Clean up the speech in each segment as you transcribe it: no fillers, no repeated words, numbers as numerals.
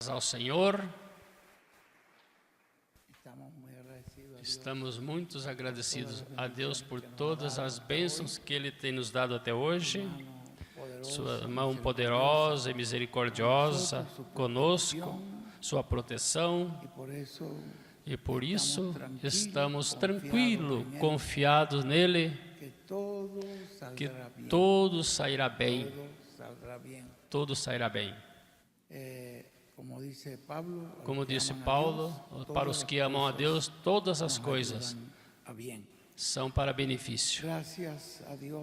Ao Senhor, estamos muito agradecidos a Deus por todas as bênçãos que Ele tem nos dado até hoje, sua mão poderosa e misericordiosa conosco, sua proteção, e por isso estamos tranquilos, confiados nele, que tudo sairá bem, tudo sairá bem. Como disse Paulo, para os que amam a Deus, todas as coisas são para benefício.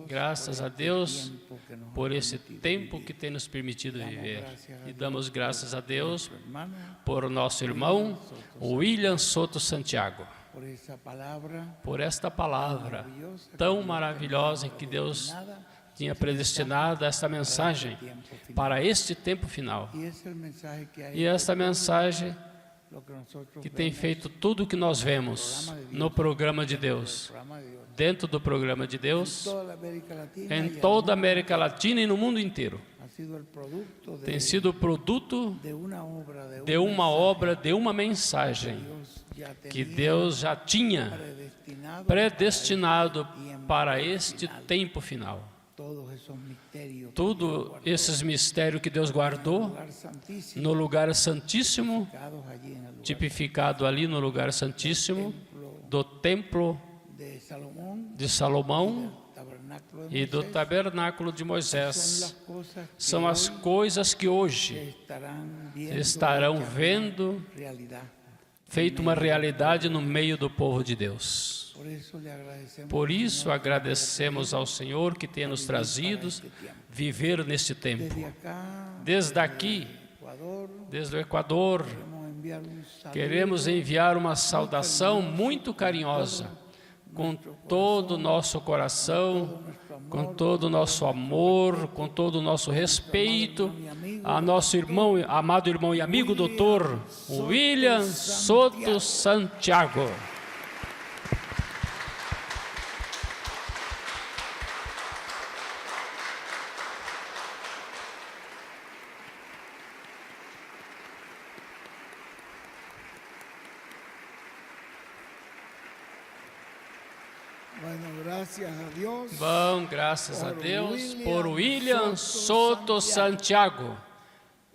Graças a Deus por esse tempo que tem nos permitido viver. E damos graças a Deus por nosso irmão William Soto Santiago, por esta palavra tão maravilhosa que Deus tinha predestinado esta mensagem para este tempo final. E esta mensagem que tem feito tudo o que nós vemos no programa de Deus, dentro do programa de Deus, em toda a América Latina e no mundo inteiro. Tem sido o produto de uma obra, de uma mensagem que Deus já tinha predestinado para este tempo final. Todos esses mistérios que Deus guardou no lugar santíssimo, tipificado ali no lugar santíssimo do templo de Salomão e do tabernáculo de Moisés, são as coisas que hoje estarão vendo feito uma realidade no meio do povo de Deus. Por isso agradecemos ao Senhor que tem nos trazido viver neste tempo. Desde aqui, desde o Equador, queremos enviar uma saudação muito carinhosa, com todo o nosso coração, com todo o nosso amor, com todo o nosso respeito, a nosso irmão, amado irmão e amigo doutor William Soto Santiago. Bom, graças a Deus por William Soto Santiago.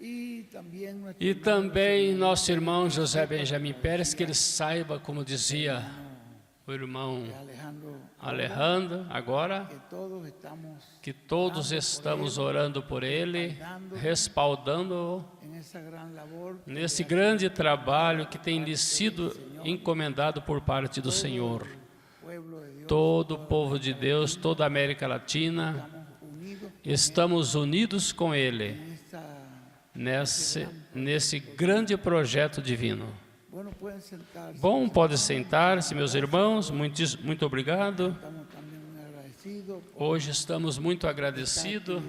E também nosso irmão José Benjamin Pérez, que ele saiba, como dizia o irmão Alejandro agora, que todos estamos orando por ele, respaldando-o nesse grande trabalho que tem lhe sido encomendado por parte do Senhor. Todo o povo de Deus, toda a América Latina, estamos unidos com ele nesse grande projeto divino. Bom, pode sentar-se, meus irmãos, muito obrigado. Hoje estamos muito agradecidos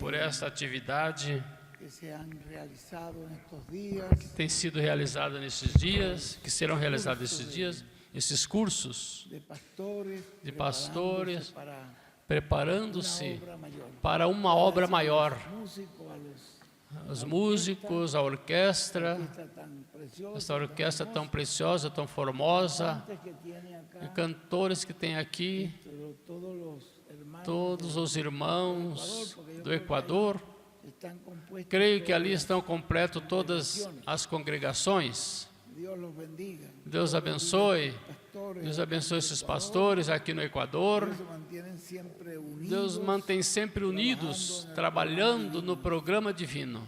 por esta atividade que tem sido realizada nesses dias, que serão realizados nesses dias. Esses cursos de pastores preparando-se para uma obra maior. Os músicos, a orquestra, essa orquestra tão preciosa, tão formosa, e cantores que tem aqui, todos os irmãos do Equador. Creio que ali estão completos todas as congregações. Deus abençoe esses pastores aqui no Equador. Deus mantém sempre unidos, trabalhando no programa divino.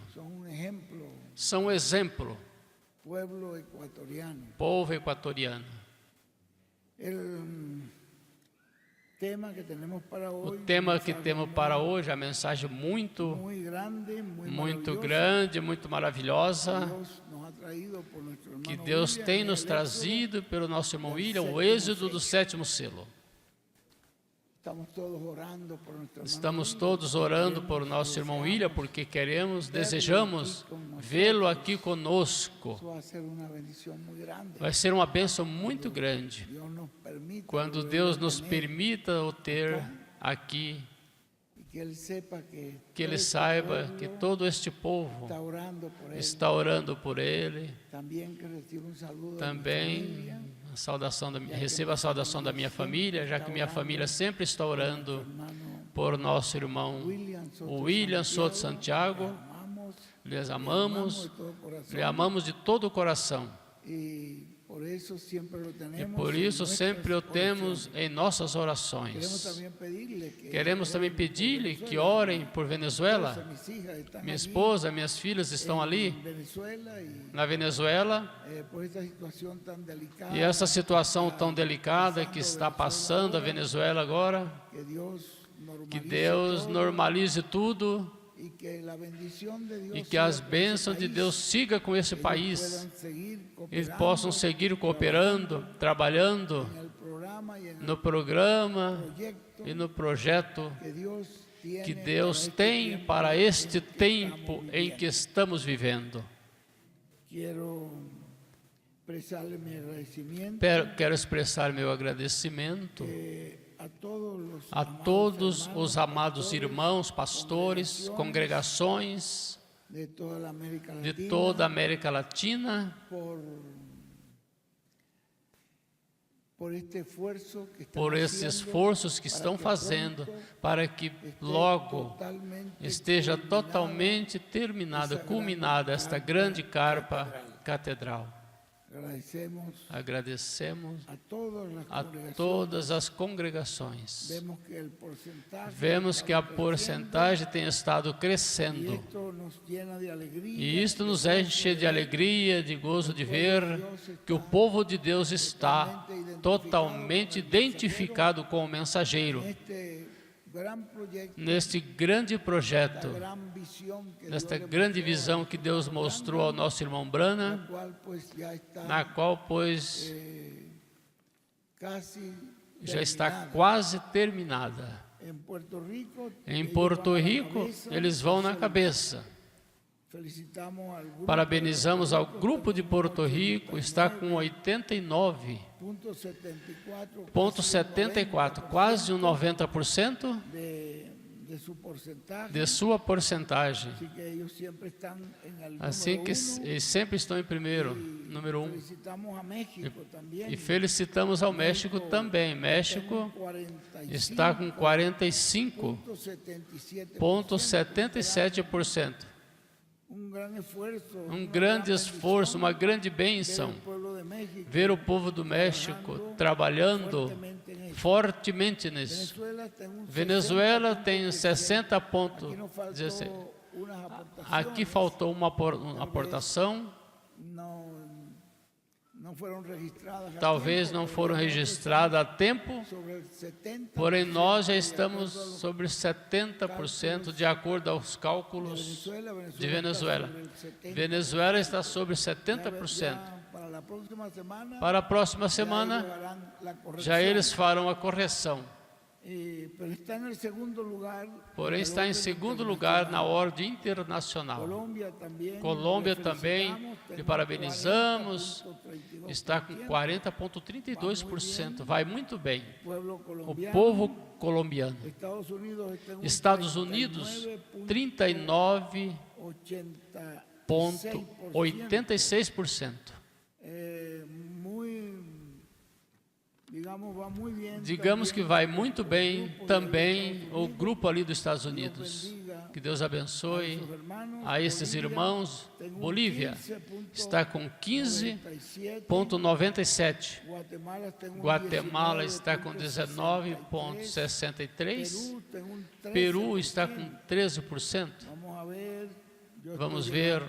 São um exemplo. Povo equatoriano. O tema que temos para hoje, a mensagem muito grande, muito maravilhosa, que Deus tem nos trazido pelo nosso irmão William, o êxodo do 7º selo. Estamos todos orando por o nosso irmão William, porque desejamos vê-lo aqui conosco. Vai ser uma bênção muito grande, quando Deus nos permita o ter aqui, que ele saiba que todo este povo está orando por ele. Também receba a saudação da minha família, já que minha família sempre está orando por nosso irmão William Soto Santiago. Lhes amamos, lhe amamos de todo o coração. E por isso sempre o temos em nossas orações. Queremos também pedir-lhe que orem por Venezuela. Minha esposa, minhas filhas estão ali, na Venezuela. E essa situação tão delicada que está passando a Venezuela agora, que Deus normalize tudo. E que as bênçãos de Deus sigam com esse país, eles possam seguir cooperando, trabalhando no programa e no projeto que Deus tem para este tempo em que estamos vivendo. Quero expressar meu agradecimento a todos os amados irmãos, pastores, congregações de toda a América Latina, por esses esforços que estão fazendo para que logo esteja totalmente terminada, culminada esta grande carpa catedral. Agradecemos a todas as congregações. Vemos que a porcentagem tem estado crescendo. E isto nos enche de alegria, de gozo de ver que o povo de Deus está totalmente identificado com o mensageiro. Neste grande projeto, nesta grande visão que Deus mostrou ao nosso irmão Branham, na qual, pois, já está quase terminada. Em Porto Rico, eles vão na cabeça. Parabenizamos ao grupo de Porto Rico, está com 89,74, quase um 90% de sua porcentagem. Assim que eles sempre estão em primeiro, número 1. E felicitamos ao México também. México está com 45,77%. Um grande esforço, uma grande bênção, ver o povo do México trabalhando fortemente nisso. Venezuela tem 60,16. Aqui faltou uma aportação. Talvez não foram registradas a tempo, porém nós já estamos sobre 70% de acordo aos cálculos de Venezuela. Venezuela está sobre 70%. Para a próxima semana, já eles farão a correção. Porém está em segundo lugar na ordem internacional. Colômbia também, lhe parabenizamos, está com 40,32%, vai muito bem. O povo colombiano. Estados Unidos, 39,86%. Digamos que vai muito bem também o grupo ali dos Estados Unidos. Que Deus abençoe a esses irmãos. Bolívia está com 15,97. Guatemala está com 19,63. Peru está com 13%. Vamos ver.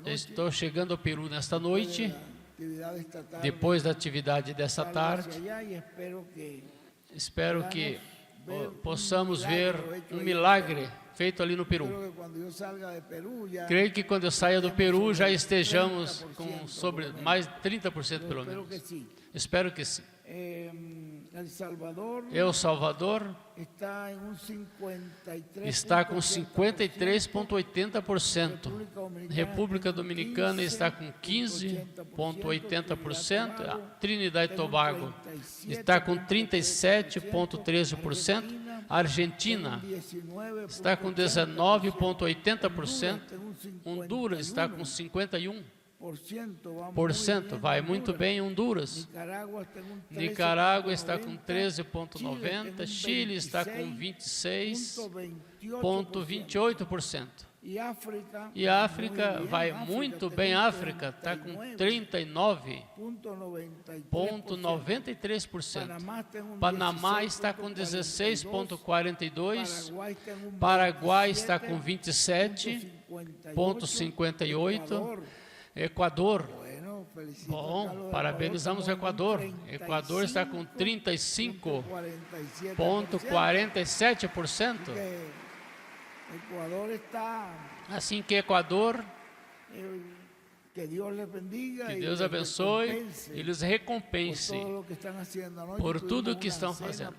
Estou chegando ao Peru nesta noite. Depois da atividade dessa tarde, espero que possamos ver um milagre feito ali no Peru. Creio que quando eu saia do Peru já estejamos com sobre mais de 30% pelo menos. Espero que sim. El Salvador está com 53,80%. República Dominicana está com 15,80%. Trinidad e Tobago está com 37,13%. Argentina está com 19,80%. Honduras está com 51%. Vai muito bem Honduras. Nicarágua está com 13,90%. Chile está com 26,28%. E a África vai muito bem. A África está com 39,93%. Panamá está com 16,42%. Paraguai está com 27,58%. Equador, bom, parabenizamos o Equador. Equador está com 35,47%. Assim que Equador, que Deus abençoe e lhes recompense por tudo o que estão fazendo.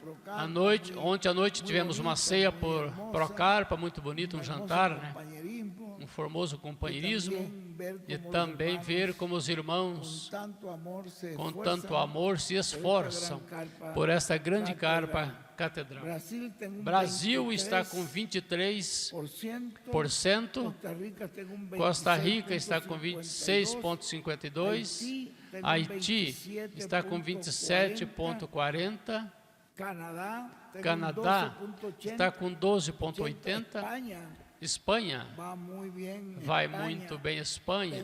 Ontem à noite tivemos uma ceia por Procarpa, muito bonito, um jantar, né? Um formoso companheirismo, e também ver como os irmãos com tanto amor se esforçam por esta grande carpa catedral. Brasil está com 23%, Costa Rica está com 26,52%, Haiti está com 27,40%, Canadá está com 12,80%, Espanha vai muito bem. Espanha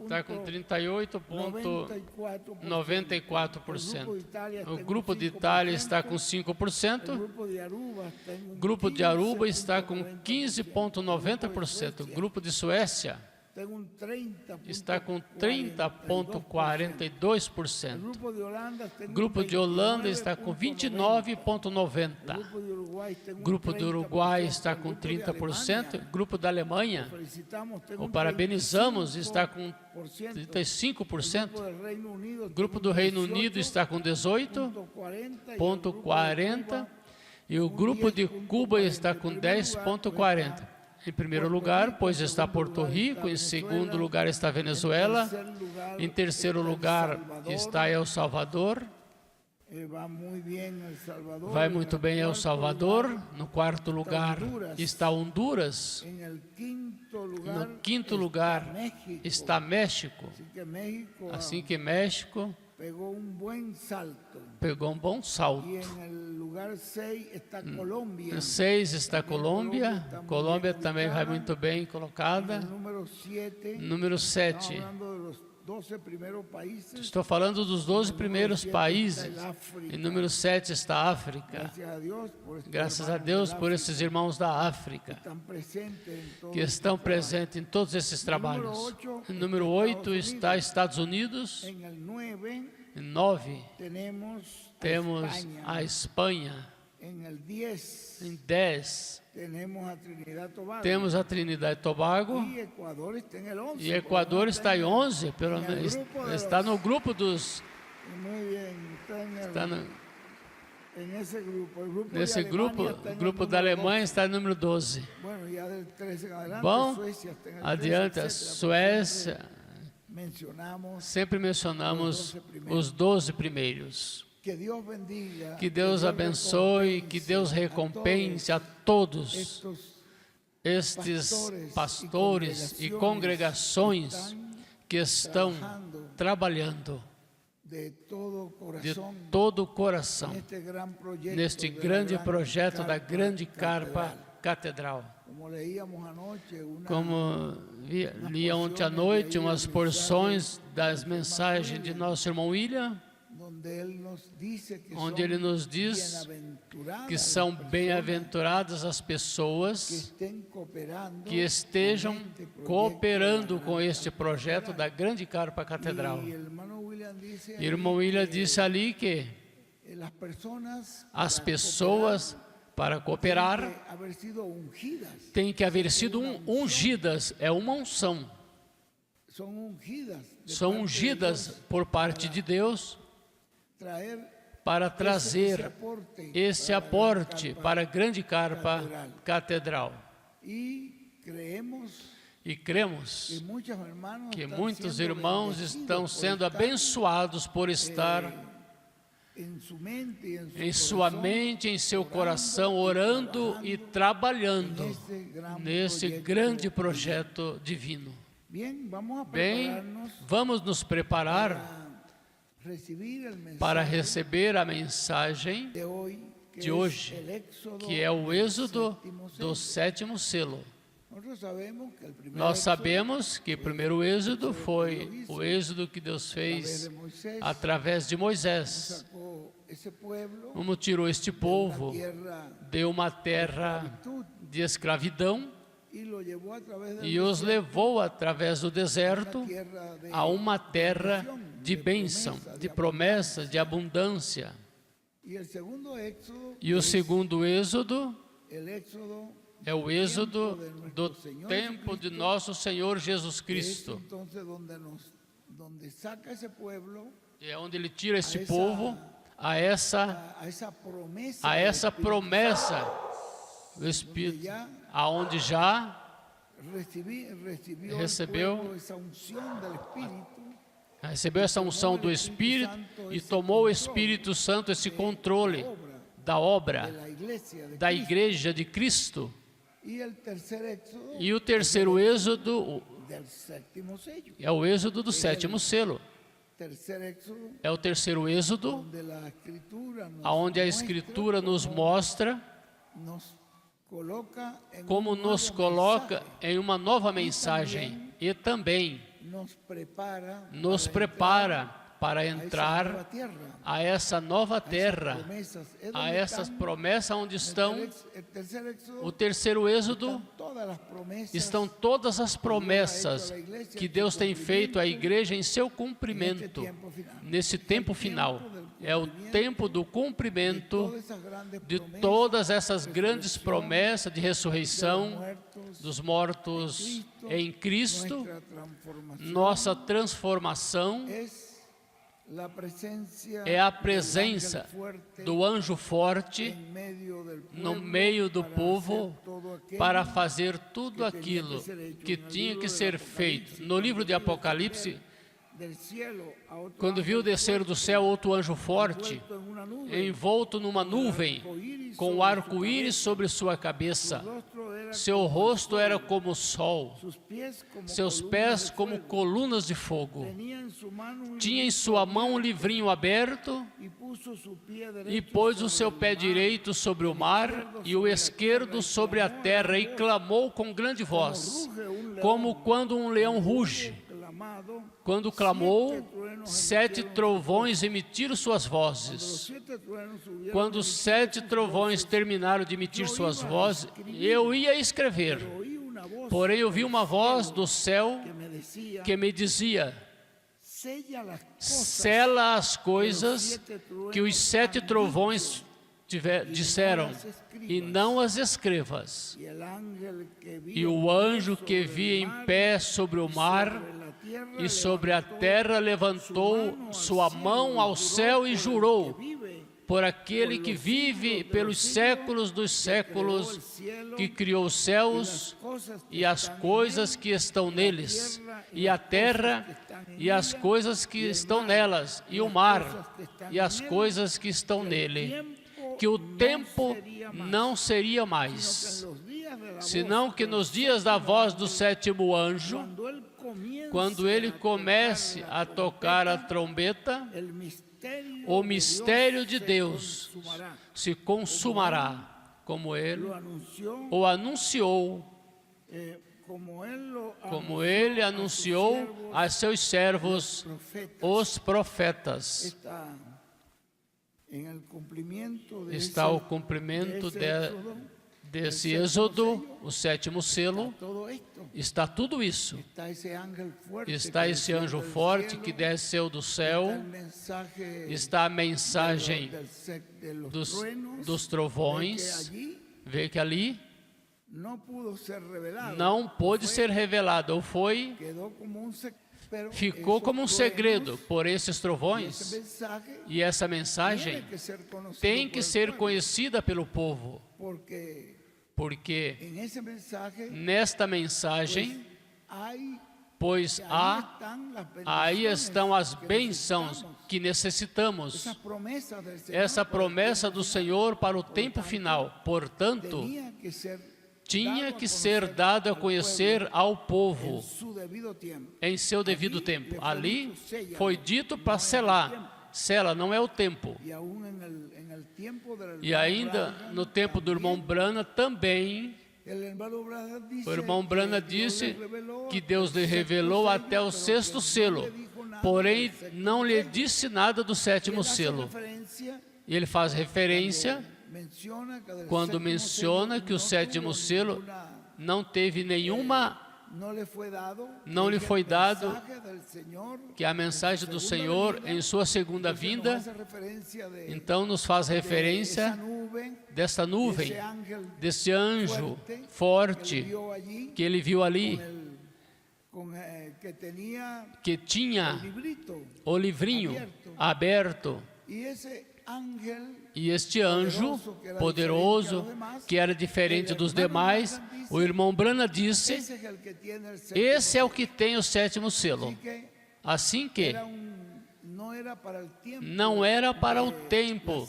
está com 38,94%. O grupo de Itália está com 5%. O grupo de Aruba está com 15,90%. O grupo de Suécia está com 30,42%. O grupo de Holanda está com 29,90%. O grupo do Uruguai está com 30%. O grupo da Alemanha, o parabenizamos, está com 35%. O grupo do Reino Unido está com 18,40%. E o grupo de Cuba está com 10,40%. Em primeiro lugar, pois está Porto Rico, em segundo lugar está Venezuela, em terceiro lugar está El Salvador, vai muito bem El Salvador, no quarto lugar está Honduras, no quinto lugar está México, assim que México pegou um bom salto. No 6 está Colômbia. Colômbia também vai muito bem colocada. Número 7. Estou falando dos 12 primeiros países. Em número 7 está a África. Graças a Deus por esses irmãos da África que estão presentes em todos esses trabalhos. Em número 8 está Estados Unidos. Em 9 temos a Espanha. Em 10 temos a Trinidade e Tobago. E Equador está em 11, pelo menos está no grupo dos. Está nesse grupo, o grupo da Alemanha está no número 12. Bom, adiante, a Suécia, sempre mencionamos os 12 primeiros. Que Deus abençoe, que Deus recompense a todos estes pastores e congregações que estão trabalhando de todo o coração neste grande projeto da grande carpa catedral. Como li ontem à noite umas porções das mensagens de nosso irmão William, onde ele nos diz que são bem-aventuradas as pessoas que estejam cooperando com este projeto da grande carpa catedral. Irmão William disse ali que as pessoas, para cooperar, têm que haver sido ungidas, é uma unção. São ungidas por parte de Deus para trazer esse aporte para a grande carpa catedral. E cremos que muitos irmãos estão sendo abençoados por estar em sua mente, em seu coração, orando e trabalhando nesse grande projeto divino. Bem, vamos nos preparar para receber a mensagem de hoje, que é o êxodo do sétimo selo. Nós sabemos que o primeiro êxodo foi o êxodo que Deus fez através de Moisés. Como tirou este povo de uma terra de escravidão e os levou através do deserto a uma terra de bênção, de promessa, de abundância. E o segundo êxodo é o êxodo do tempo de nosso Senhor Jesus Cristo. É onde Ele tira esse povo a essa promessa do Espírito, aonde já recebeu essa unção do Espírito e tomou o Espírito Santo esse controle da obra da Igreja de Cristo. E o terceiro êxodo é o êxodo do sétimo selo. É o terceiro êxodo, onde a Escritura nos mostra como nos coloca em uma nova mensagem e também nos prepara para entrar a essa nova terra, a essas promessas onde estão. O terceiro êxodo estão todas as promessas que Deus tem feito à igreja em seu cumprimento, nesse tempo final. É o tempo do cumprimento de todas essas grandes promessas de ressurreição dos mortos em Cristo. Nossa transformação é a presença do anjo forte no meio do povo para fazer tudo aquilo que tinha que ser feito. No livro de Apocalipse, quando viu descer do céu outro anjo forte, envolto numa nuvem, com o arco-íris sobre sua cabeça. Seu rosto era como o sol, seus pés como colunas de fogo. Tinha em sua mão um livrinho aberto e pôs o seu pé direito sobre o mar e o esquerdo sobre a terra e clamou com grande voz, como quando um leão ruge. Quando clamou, 7 trovões emitiram suas vozes. Quando os 7 trovões terminaram de emitir suas vozes, eu ia escrever. Porém, eu vi uma voz do céu que me dizia: sela as coisas que os 7 trovões disseram, e não as escrevas. E o anjo que vi em pé sobre o mar e sobre a terra levantou sua mão ao céu e jurou, por aquele que vive pelos séculos dos séculos, que criou os céus e as coisas que estão neles, e a terra e as coisas que estão nelas, e o mar e as coisas que estão nele, que o tempo não seria mais, senão que nos dias da voz do sétimo anjo, quando ele comece a tocar a trombeta, o mistério de Deus se consumará, como ele o anunciou, como ele anunciou a seus servos, os profetas. Está o cumprimento desse êxodo, o sétimo selo, está tudo isso. Está esse anjo forte que desceu do céu, está a mensagem dos trovões, vê que ali não pôde ser revelado, ou ficou como um segredo por esses trovões, e essa mensagem tem que ser conhecida pelo povo, porque nesta mensagem pois aí estão as bênçãos que necessitamos. Essa promessa do Senhor para o tempo final, portanto, tinha que ser dada a conhecer ao povo em seu devido tempo. Ali foi dito para selar. Sela não é o tempo. E ainda no tempo do irmão Branham também, o irmão Branham disse que Deus lhe revelou até o 6º selo, porém não lhe disse nada do 7º selo. E ele faz referência quando menciona que o 7º selo não teve nenhuma, não lhe foi dado, que a mensagem do Senhor em sua segunda vinda, então nos faz referência dessa nuvem, desse anjo forte que ele viu ali, que tinha o livrinho aberto. E este anjo poderoso, que era diferente dos demais, o irmão Branham disse, esse é o que tem o 7º selo. Assim que não era para o tempo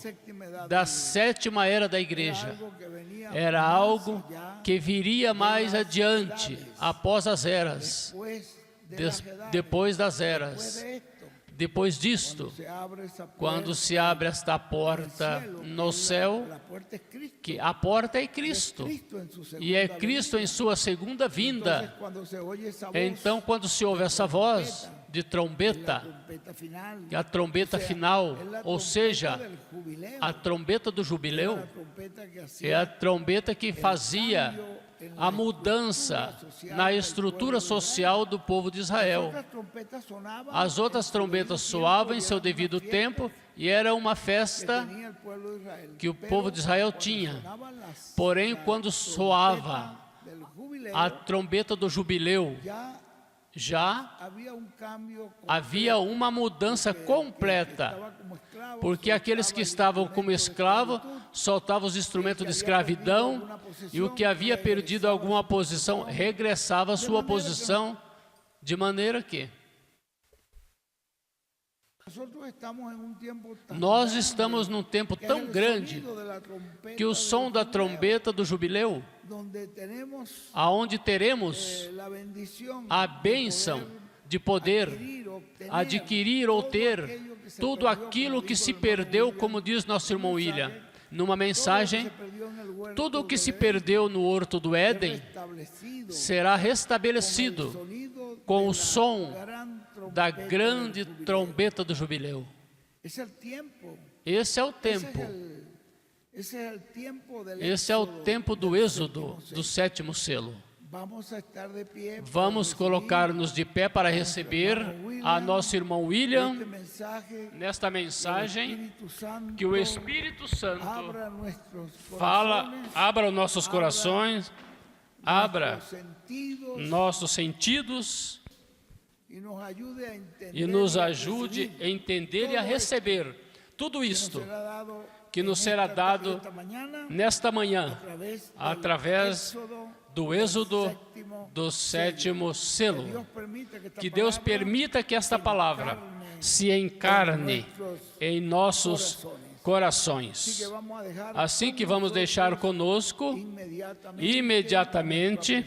da 7ª era da igreja, era algo que viria mais adiante, após as eras, depois das eras. Depois disto, quando se abre esta porta no céu, que a porta é Cristo, e é Cristo em sua segunda vinda. Então, quando se ouve essa voz de trombeta, a trombeta final, ou seja, a trombeta do jubileu, é a trombeta que fazia a mudança na estrutura social do povo de Israel. As outras trombetas soavam em seu devido tempo e era uma festa que o povo de Israel tinha. Porém, quando soava a trombeta do jubileu, já havia uma mudança completa, porque aqueles que estavam como escravos soltavam os instrumentos de escravidão, e o que havia perdido alguma posição regressava à sua posição, de maneira que nós estamos num tempo tão grande que o som da trombeta do jubileu, aonde teremos a bênção de poder adquirir ou ter tudo aquilo que se perdeu, como diz nosso irmão William, numa mensagem, tudo o que se perdeu no Horto do Éden será restabelecido com o som da grande trombeta do jubileu. Esse é o tempo. Esse é o tempo do êxodo, do 7º selo. Vamos colocar-nos de pé para receber a nosso irmão William nesta mensagem, que o Espírito Santo abra os nossos corações, abra nossos sentidos e nos ajude a entender e a receber tudo isto que nos será dado nesta manhã, através do êxodo do 7º selo. Que Deus permita que esta palavra se encarne em nossos corações. Assim que vamos deixar conosco imediatamente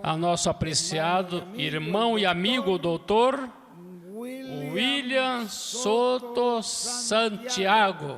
a nosso apreciado irmão e amigo doutor William Soto Santiago.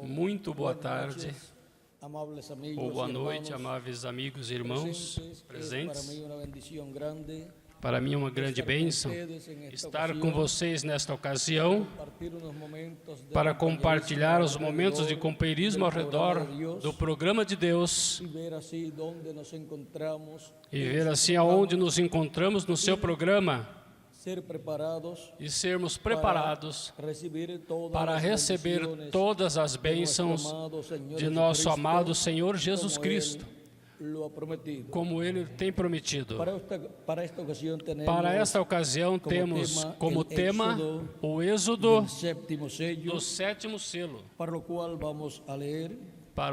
Muito boa tarde, ou boa noite, amáveis amigos e irmãos presentes. Para mim é uma grande bênção estar com vocês nesta ocasião para compartilhar os momentos de companheirismo ao redor do programa de Deus e ver assim aonde nos encontramos no seu programa e sermos preparados para receber todas as bênçãos de nosso amado Senhor Jesus Cristo, como Ele tem prometido. Para esta ocasião temos como tema o Êxodo do sétimo selo, para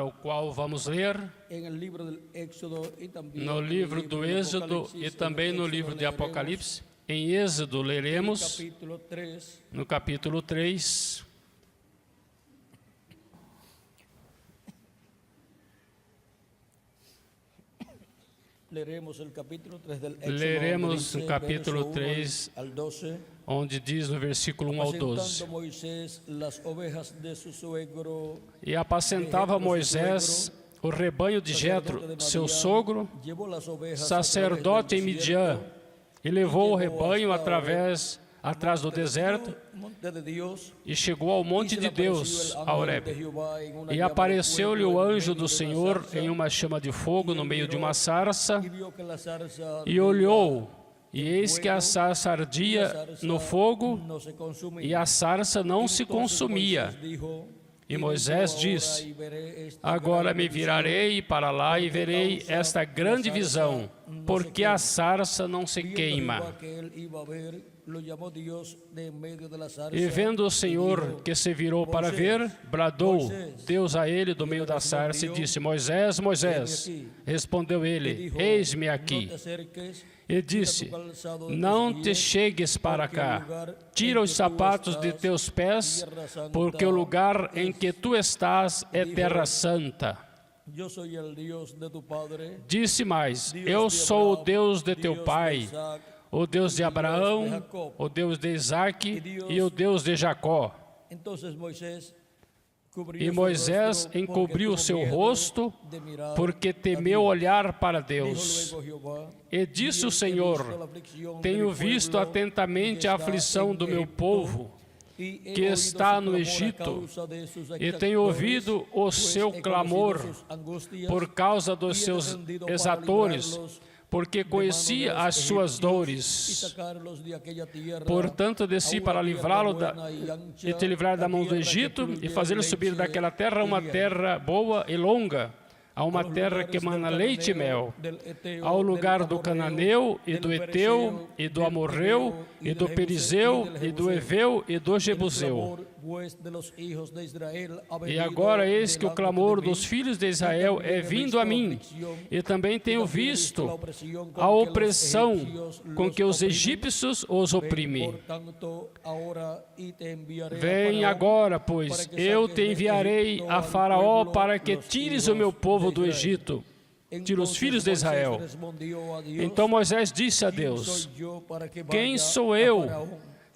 o qual vamos ler no livro do Êxodo e também no livro de Apocalipse. Em Êxodo leremos no capítulo 3. Leremos no capítulo 3, onde diz no versículo 1 ao 12. E apacentava Moisés o rebanho de Jetro, seu sogro, sacerdote em Midian, e levou o rebanho atrás do deserto e chegou ao monte de Deus, a Horebe. E apareceu-lhe o anjo do Senhor em uma chama de fogo no meio de uma sarça, e olhou, e eis que a sarça ardia no fogo, e a sarça não se consumia. E Moisés disse: agora me virarei para lá e verei esta grande visão, porque a sarça não se queima. E vendo o Senhor que se virou para ver, bradou Deus a ele do meio da sarça e disse: Moisés, Moisés. Respondeu ele: eis-me aqui. E disse: não te chegues para cá, tira os sapatos de teus pés, porque o lugar em que tu estás é terra santa. Disse mais: eu sou o Deus de teu pai, o Deus de Abraão, o Deus de Isaque e o Deus de Jacó. E Moisés encobriu o seu rosto, porque temeu olhar para Deus. E disse o Senhor: tenho visto atentamente a aflição do meu povo, que está no Egito, e tenho ouvido o seu clamor por causa dos seus exatores, porque conhecia as suas dores. Portanto, desci para livrá-lo e te livrar da mão do Egito e fazê-lo subir daquela terra, uma terra boa e longa, a uma terra que mana leite e mel, ao lugar do Cananeu e do Eteu e do Amorreu e do Perizeu e do Eveu e do Jebuseu. E agora eis que o clamor dos filhos de Israel é vindo a mim, e também tenho visto a opressão com que os egípcios os oprimem. Vem agora, pois, eu te enviarei a Faraó para que tires o meu povo do Egito. Tira os filhos de Israel. Então Moisés disse a Deus: quem sou eu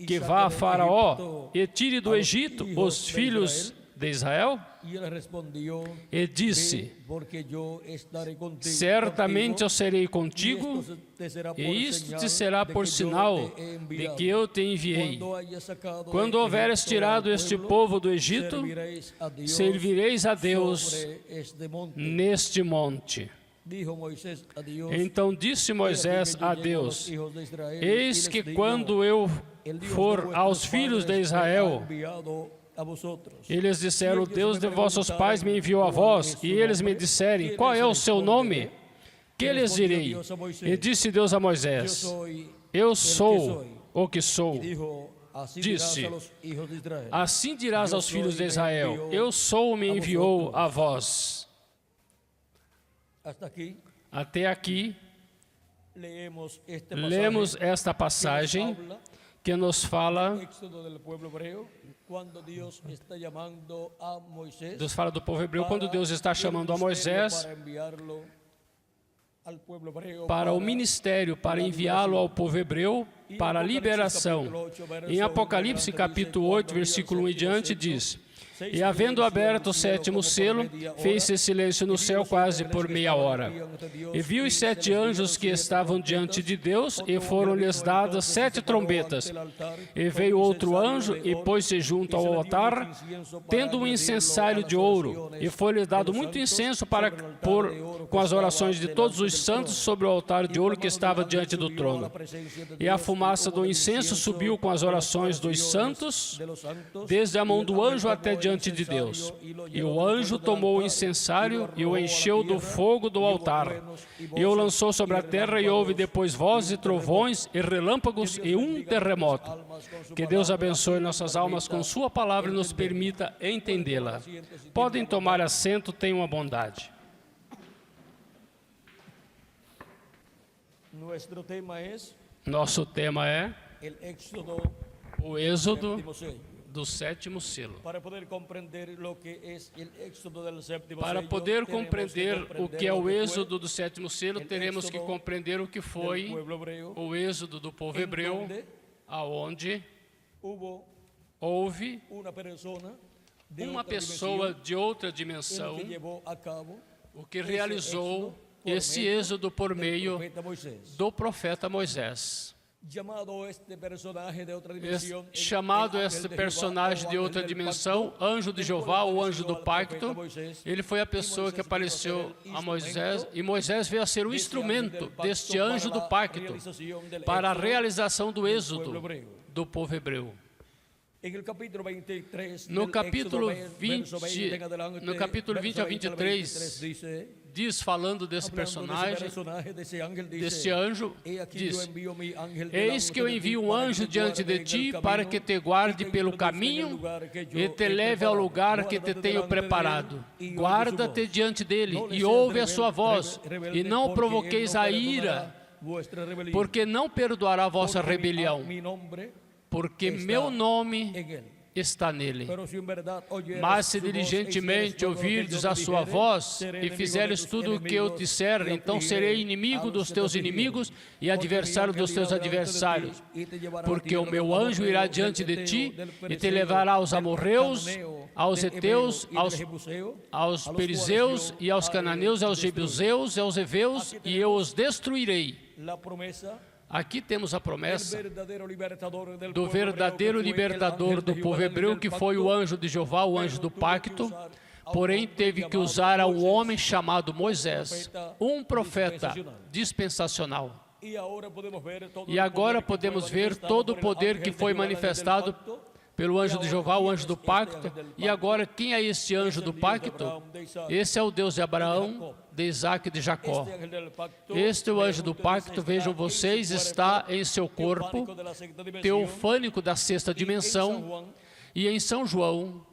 que vá a Faraó e tire do Egito os filhos de Israel? E disse: certamente eu serei contigo, e isto te será por sinal de que eu te enviei. Quando houveres tirado este povo do Egito, servireis a Deus neste monte. Então disse Moisés a Deus: eis que quando eu for aos filhos de Israel, eles disseram: o Deus de vossos pais me enviou a vós, e eles me disserem: qual é o seu nome? Que lhes direi? E disse Deus a Moisés: eu sou o que sou. Disse: assim dirás aos filhos de Israel: eu sou, me enviou a vós. Até aqui, lemos esta passagem que nos fala, Deus fala do povo hebreu quando Deus está chamando a Moisés para o ministério, para enviá-lo ao povo hebreu para a liberação. Em Apocalipse capítulo 8, versículo 1 em diante diz: E havendo aberto o sétimo selo, fez-se silêncio no céu quase por meia hora. E viu os 7 anjos que estavam diante de Deus, e foram-lhes dadas 7 trombetas. E veio outro anjo, e pôs-se junto ao altar, tendo um incensário de ouro, e foi-lhe dado muito incenso para pôr com as orações de todos os santos sobre o altar de ouro que estava diante do trono. E a fumaça do incenso subiu com as orações dos santos, desde a mão do anjo até diante de Deus. E o anjo tomou o incensário e o encheu do fogo do altar, e o lançou sobre a terra, e houve depois vozes e trovões e relâmpagos e um terremoto. Que Deus abençoe nossas almas com sua palavra e nos permita entendê-la. Podem tomar assento, tenham a bondade. Nosso tema é o êxodo do sétimo selo. Para poder compreender o que é o êxodo do sétimo selo, teremos que compreender o que foi o êxodo do povo hebreu, aonde houve uma pessoa de outra dimensão, o que realizou esse êxodo por meio do profeta Moisés. Chamado este personagem de outra dimensão, anjo de Jeová, ou anjo do pacto, ele foi a pessoa que apareceu a Moisés, e Moisés veio a ser o instrumento deste anjo do pacto para a realização do êxodo do povo hebreu. No capítulo 20 a 23, diz, falando desse personagem, desse anjo, diz: eis que eu envio um anjo diante de ti para que te guarde pelo caminho e te leve ao lugar que te tenho preparado. Guarda-te diante dele e ouve a sua voz, e não provoqueis a ira, porque não perdoará a vossa rebelião, porque meu nome está nele. Mas se diligentemente ouvirdes a sua voz e fizeres tudo o que eu disser, então serei inimigo dos teus inimigos e adversário dos teus adversários. Porque o meu anjo irá diante de ti e te levará aos amorreus, aos heteus, aos perizeus e aos cananeus, aos jebuseus e aos heveus, e eu os destruirei. Aqui temos a promessa do verdadeiro libertador do povo hebreu, que foi o anjo de Jeová, o anjo do pacto, porém teve que usar a um homem chamado Moisés, um profeta dispensacional. E agora podemos ver todo o poder que foi manifestado pelo anjo de Jeová, o anjo do pacto. E agora, quem é esse anjo do pacto? Esse é o Deus de Abraão, de Isaac e de Jacó. Este é o anjo do pacto, vejam vocês, está em seu corpo, teofânico da sexta dimensão. E em São João,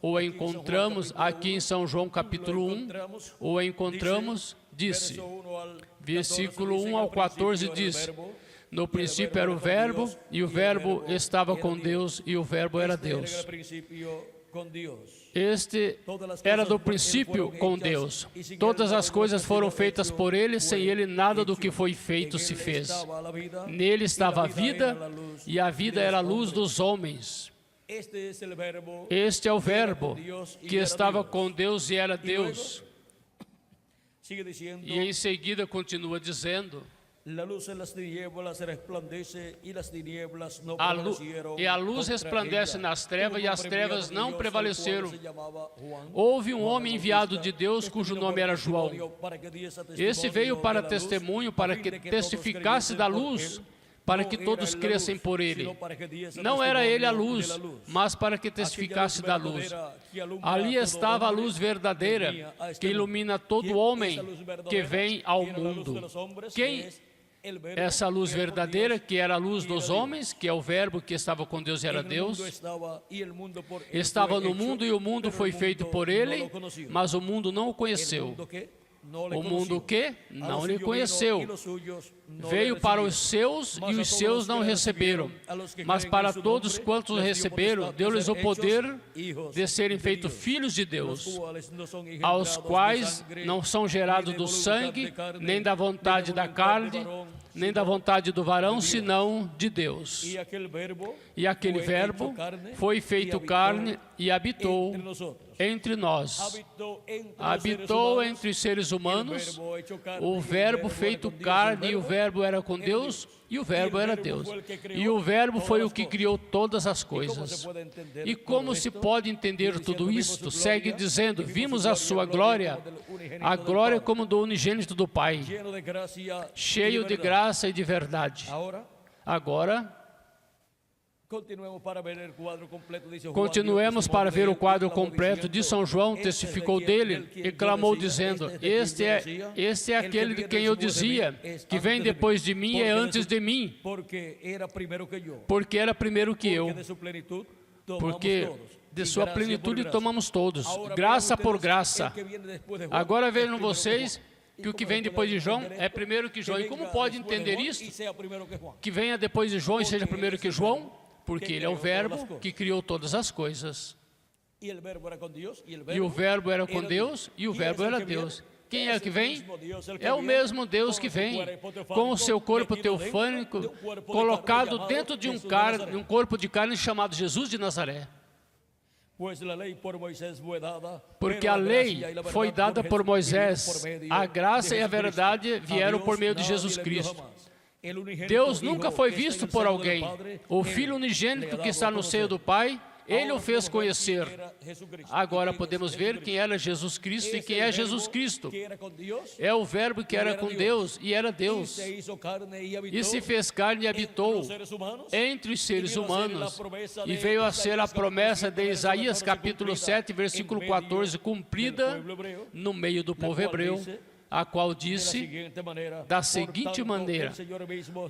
o encontramos aqui em São João capítulo 1, o encontramos, disse, versículo 1 ao 14 diz: no princípio era o Verbo, e o Verbo estava com Deus, e o Verbo era Deus. Este era do princípio com Deus. Todas as coisas foram feitas por Ele, sem Ele nada do que foi feito se fez. Nele estava a vida, e a vida era a luz dos homens. Este é o Verbo, que estava com Deus e era Deus. E em seguida continua dizendo: a luz resplandece nas trevas, e as trevas não prevaleceram. Houve um homem enviado de Deus, cujo nome era João. Esse veio para testemunho, para que testificasse da luz, para que todos crescem por ele. Não era ele a luz, mas para que testificasse da luz. Ali estava a luz verdadeira, que ilumina todo homem que vem ao mundo. Quem essa luz verdadeira, que era a luz dos homens, que é o Verbo que estava com Deus e era Deus, estava no mundo, e o mundo foi feito por ele, mas o mundo não o conheceu. O mundo o quê? Não lhe conheceu. Veio para os seus e os seus não receberam. Mas para todos quantos o receberam, deu-lhes o poder de serem feitos filhos de Deus, aos quais não são gerados do sangue, nem da vontade da carne, nem da vontade do varão, senão de Deus. E aquele verbo foi feito carne e habitou entre nós. Habitou entre os seres humanos, o verbo feito carne, e o verbo era com Deus, e o verbo era Deus. E o verbo foi o que criou todas as coisas. E como se pode entender tudo isto? Segue dizendo, vimos a sua glória, a glória como do unigênito do Pai, cheio de graça e de verdade. Agora, continuemos para ver o quadro completo de São João, testificou dele e clamou dizendo, este é aquele de quem eu dizia, que vem depois de mim e é antes de mim, porque era primeiro que eu, porque de sua plenitude tomamos todos, graça por graça. Agora vejam vocês que o que vem depois de João é primeiro que João. E como pode entender isso? Que venha depois de João e seja primeiro que João? Porque ele é o verbo que criou todas as coisas. E o verbo era com Deus e o verbo era Deus. Quem é que vem? É o mesmo Deus que vem, com o seu corpo teofânico, colocado dentro de um corpo de carne chamado Jesus de Nazaré. Porque a lei foi dada por Moisés, a graça e a verdade vieram por meio de Jesus Cristo. Deus nunca foi visto por alguém. O Filho unigênito que está no seio do Pai, Ele o fez conhecer. Agora podemos ver quem era Jesus Cristo e quem é Jesus Cristo. É o verbo que era com Deus e era Deus. E se fez carne e habitou entre os seres humanos. E veio a ser a promessa de Isaías capítulo 7, versículo 14, cumprida no meio do povo hebreu, a qual disse da seguinte maneira,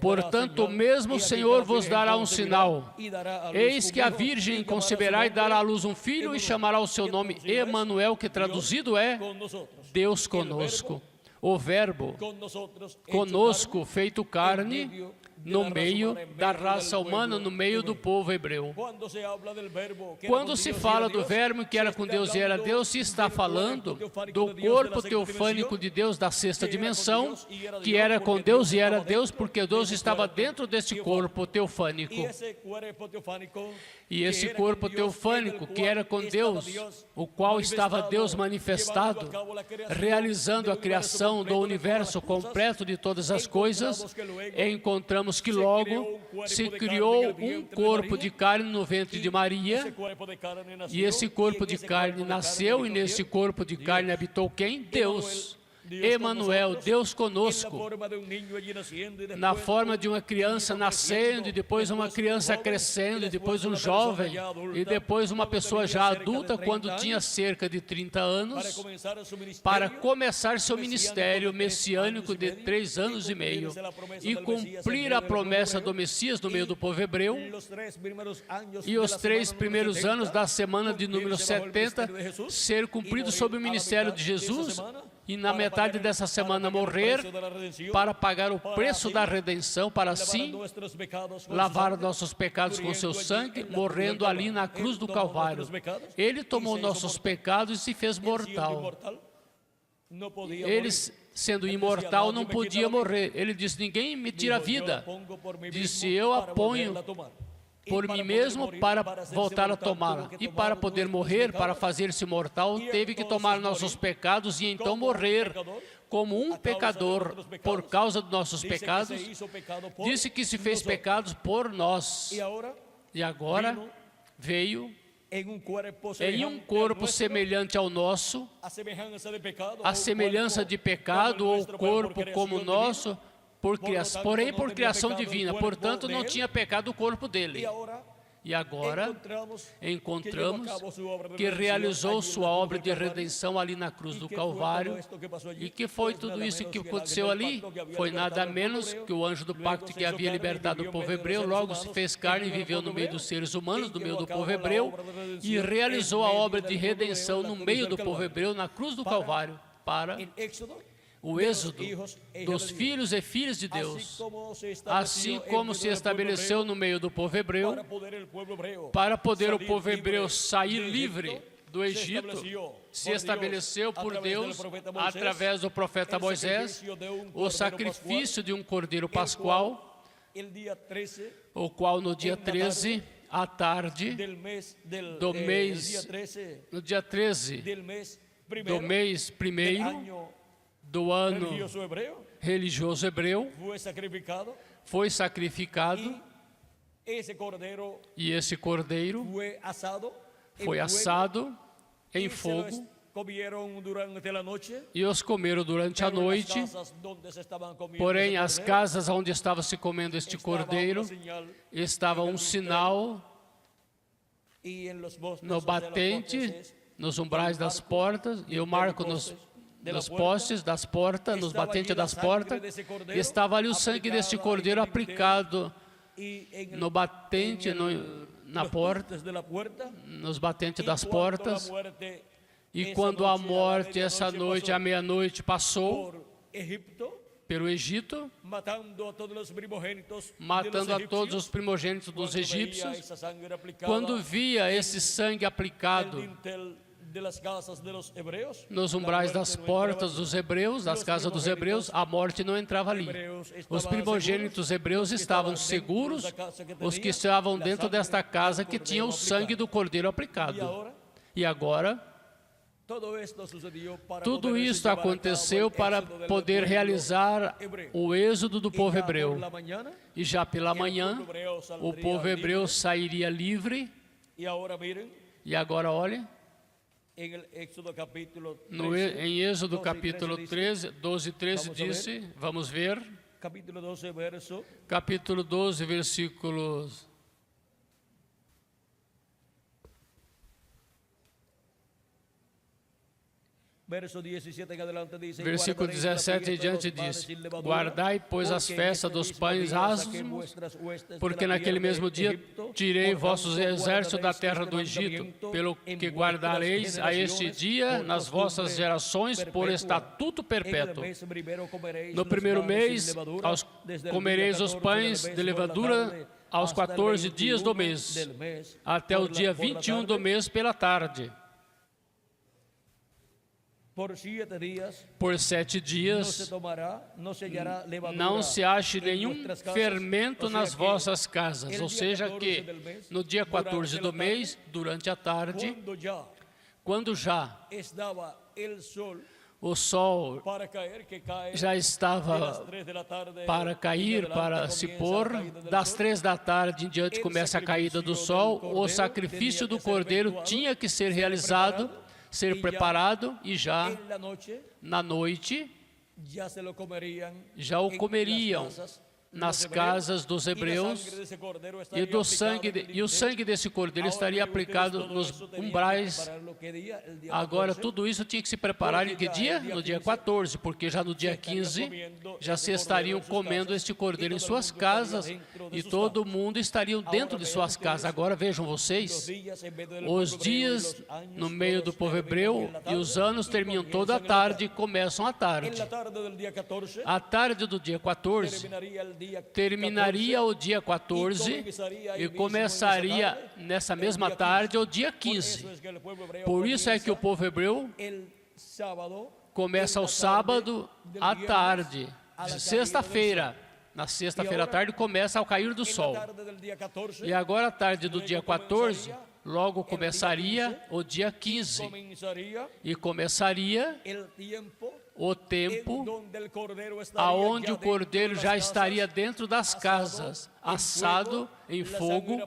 portanto, mesmo o Senhor vos dará um sinal, eis que a virgem conceberá e dará à luz um filho e chamará o seu nome Emanuel, que traduzido é Deus conosco. O verbo conosco feito carne no meio da raça humana, no meio do povo hebreu. Quando se fala do verbo que era com Deus e era Deus, se está falando do corpo teofânico de Deus da sexta dimensão, que era com Deus e era Deus, porque Deus estava dentro desse corpo teofânico. E esse corpo teofânico, que era com Deus, o qual estava Deus manifestado, realizando a criação do universo completo de todas as coisas, encontramos que logo se criou um corpo de carne no ventre de Maria, e esse corpo de carne nasceu, e nesse corpo de carne habitou quem? Deus. Emanuel, Deus conosco, na forma de uma criança nascendo, e depois uma criança crescendo, e depois um jovem, e depois uma pessoa já adulta, quando tinha cerca de 30 anos, para começar seu ministério messiânico de 3 anos e meio, e cumprir a promessa do Messias no meio do povo hebreu, e os 3 primeiros anos da semana de número 70, ser cumprido sob o ministério de Jesus, e na metade dessa semana morrer para pagar o preço da redenção, para assim lavar nossos pecados com seu sangue, morrendo ali na cruz do Calvário. Ele tomou nossos pecados e se fez mortal. Ele, sendo imortal, não podia morrer. Ele disse, ninguém me tira a vida. Disse, eu a ponho por mim mesmo para voltar a tomá-la. E para poder morrer, para fazer-se mortal, teve que tomar nossos pecados e então morrer como um pecador por causa dos nossos pecados. Disse que se fez pecados por nós. E agora veio em um corpo semelhante ao nosso, a semelhança de pecado, ou corpo como o nosso, porém por criação divina, portanto não tinha pecado o corpo dele. E agora encontramos que realizou sua obra de redenção ali na cruz do Calvário. E que foi tudo isso que aconteceu ali? Foi nada menos que o anjo do pacto que havia libertado o povo hebreu, logo se fez carne e viveu no meio dos seres humanos, no meio do povo hebreu, e realizou a obra de redenção no meio do povo hebreu, na cruz do Calvário, para el éxodo o de los êxodo hijos e hijas dos de Dios. filhos e filhas de Deus, Assim assim como se estabeleceu no meio do povo hebreu, para poder o povo hebreu sair livre do Egito, se estabeleceu por Deus, através do profeta Moisés, o sacrifício de um cordeiro pascual, o qual no dia 13, à tarde, no dia 13 do mês primeiro do ano religioso hebreu, foi sacrificado, e esse cordeiro foi assado em fogo, e os comeram durante a noite. Porém, as casas onde estava se comendo este cordeiro, estava um sinal no batente, nos umbrais das portas, e o marco nos postes das portas, nos batentes das portas. Estava ali o sangue deste cordeiro aplicado no batente, na porta, nos batentes das portas. E quando a morte, essa noite, à meia-noite, passou pelo Egito, matando a todos os primogênitos dos egípcios, quando via esse sangue aplicado nos umbrais das portas dos hebreus, das casas dos hebreus, a morte não entrava ali. Os primogênitos hebreus estavam seguros, os que estavam dentro desta casa que tinham o sangue do cordeiro aplicado. E agora, tudo isso aconteceu para poder realizar o êxodo do povo hebreu. E já pela manhã, o povo hebreu sairia livre. E agora, olhem, em Êxodo capítulo 12 e 13 disse, vamos ver, capítulo 12, versículos... Versículo 17 em diante diz: guardai, pois, as festas dos pães ázimos, porque naquele mesmo dia tirei vossos exércitos da terra do Egito, pelo que guardareis a este dia nas vossas gerações por estatuto perpétuo. No primeiro mês comereis os pães de levadura aos 14 dias do mês, até o dia 21 do mês pela tarde. Por 7 dias não se ache nenhum fermento nas vossas casas, ou seja que no dia 14 do mês, durante a tarde, quando já o sol já estava para cair, para se pôr, das 3 da tarde em diante começa a caída do sol, o sacrifício do cordeiro tinha que ser realizado, ser preparado, e já na noite já o comeriam nas casas dos hebreus, e o sangue desse cordeiro estaria aplicado nos umbrais. Agora, tudo isso tinha que se preparar em que dia? No dia 14, porque já no dia 15, já se estariam comendo este cordeiro em suas casas, e todo mundo estaria dentro de suas casas. Agora, vejam vocês, os dias no meio do povo hebreu, e os anos terminam toda a tarde e começam à tarde. A tarde do dia 14, terminaria o dia 14 e começaria nessa mesma tarde o dia 15. Por isso é que o povo hebreu começa o sábado à tarde, de sexta-feira. Na sexta-feira à tarde começa ao cair do sol. E agora, à tarde do dia 14, logo começaria o dia 15. E começaria o tempo aonde o cordeiro já estaria dentro das casas, assado em fogo,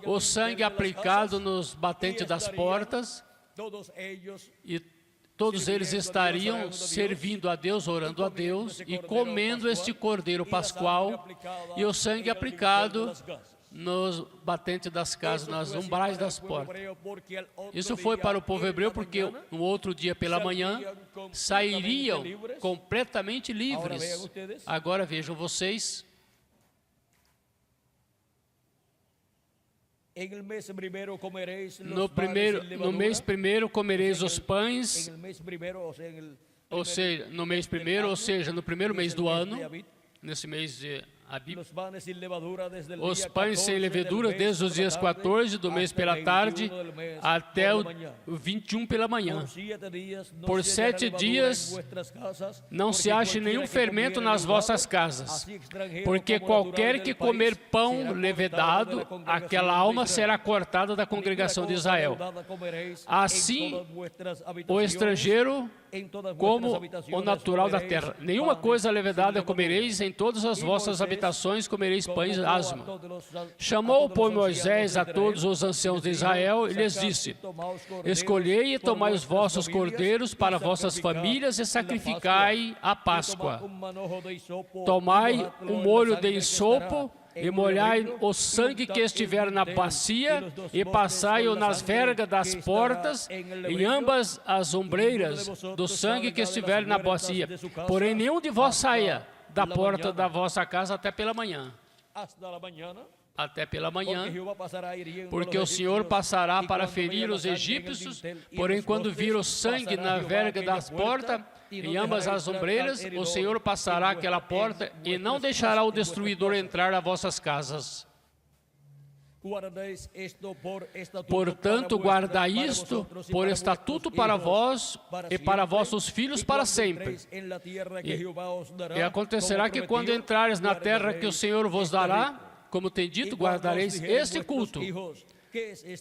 o sangue aplicado nos batentes das portas, e todos eles estariam servindo a Deus, orando a Deus e comendo este cordeiro pascual, e o sangue aplicado nos batentes das casas, nas umbrais das portas. Isso foi para o povo hebreu, porque no outro dia pela manhã sairiam completamente livres. Agora vejam vocês, no mês primeiro comereis os pães ou seja, no mês primeiro, ou seja, no primeiro mês do ano, nesse mês de Abib, os pães sem levedura desde os dias 14 do mês pela tarde até o 21 pela manhã. Por 7 dias não se ache nenhum fermento nas vossas casas, porque qualquer que comer pão levedado, aquela alma será cortada da congregação de Israel. Assim, o estrangeiro como o natural da terra. Nenhuma coisa levedada comereis, em todas as vossas habitações comereis pães asma. Chamou, pois, Moisés a todos os anciãos de Israel e lhes disse: escolhei e tomai os vossos cordeiros para vossas famílias e sacrificai a Páscoa. Tomai um molho de ensopo e molhai o sangue que estiver na bacia e passai-o nas vergas das portas, em ambas as ombreiras do sangue que estiver na bacia. Porém, nenhum de vós saia da porta da vossa casa até pela manhã. Até pela manhã, porque o Senhor passará para ferir os egípcios, porém quando vir o sangue na verga das portas, em ambas as ombreiras, o Senhor passará aquela porta e não deixará o destruidor entrar nas vossas casas. Portanto, guardai isto por estatuto para vós e para vossos filhos para sempre. E acontecerá que quando entrares na terra que o Senhor vos dará, como tem dito, guardareis este culto.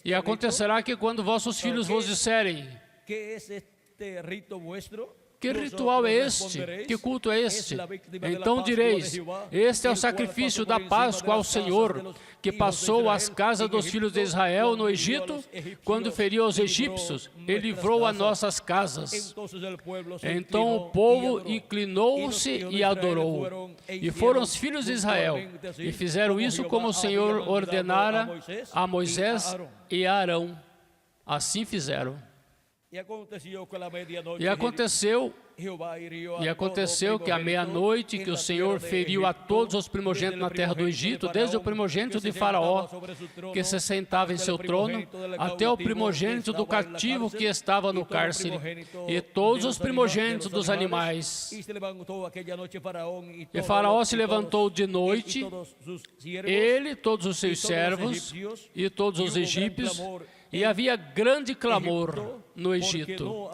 E acontecerá que quando vossos filhos vos disserem: que ritual é este? Que culto é este? Então direis: este é o sacrifício da Páscoa ao Senhor, que passou às casas dos filhos de Israel no Egito, quando feriu os egípcios e livrou as nossas casas. Então o povo inclinou-se e adorou. E foram os filhos de Israel, e fizeram isso como o Senhor ordenara a Moisés e a Arão. Assim fizeram. E aconteceu que à meia-noite que o Senhor feriu a todos os primogênitos na terra do Egito, desde o primogênito de Faraó, que se sentava em seu trono, até o primogênito do cativo que estava no cárcere, e todos os primogênitos dos animais. E Faraó se levantou de noite, ele, todos os seus servos e todos os egípcios, e havia grande clamor no Egito,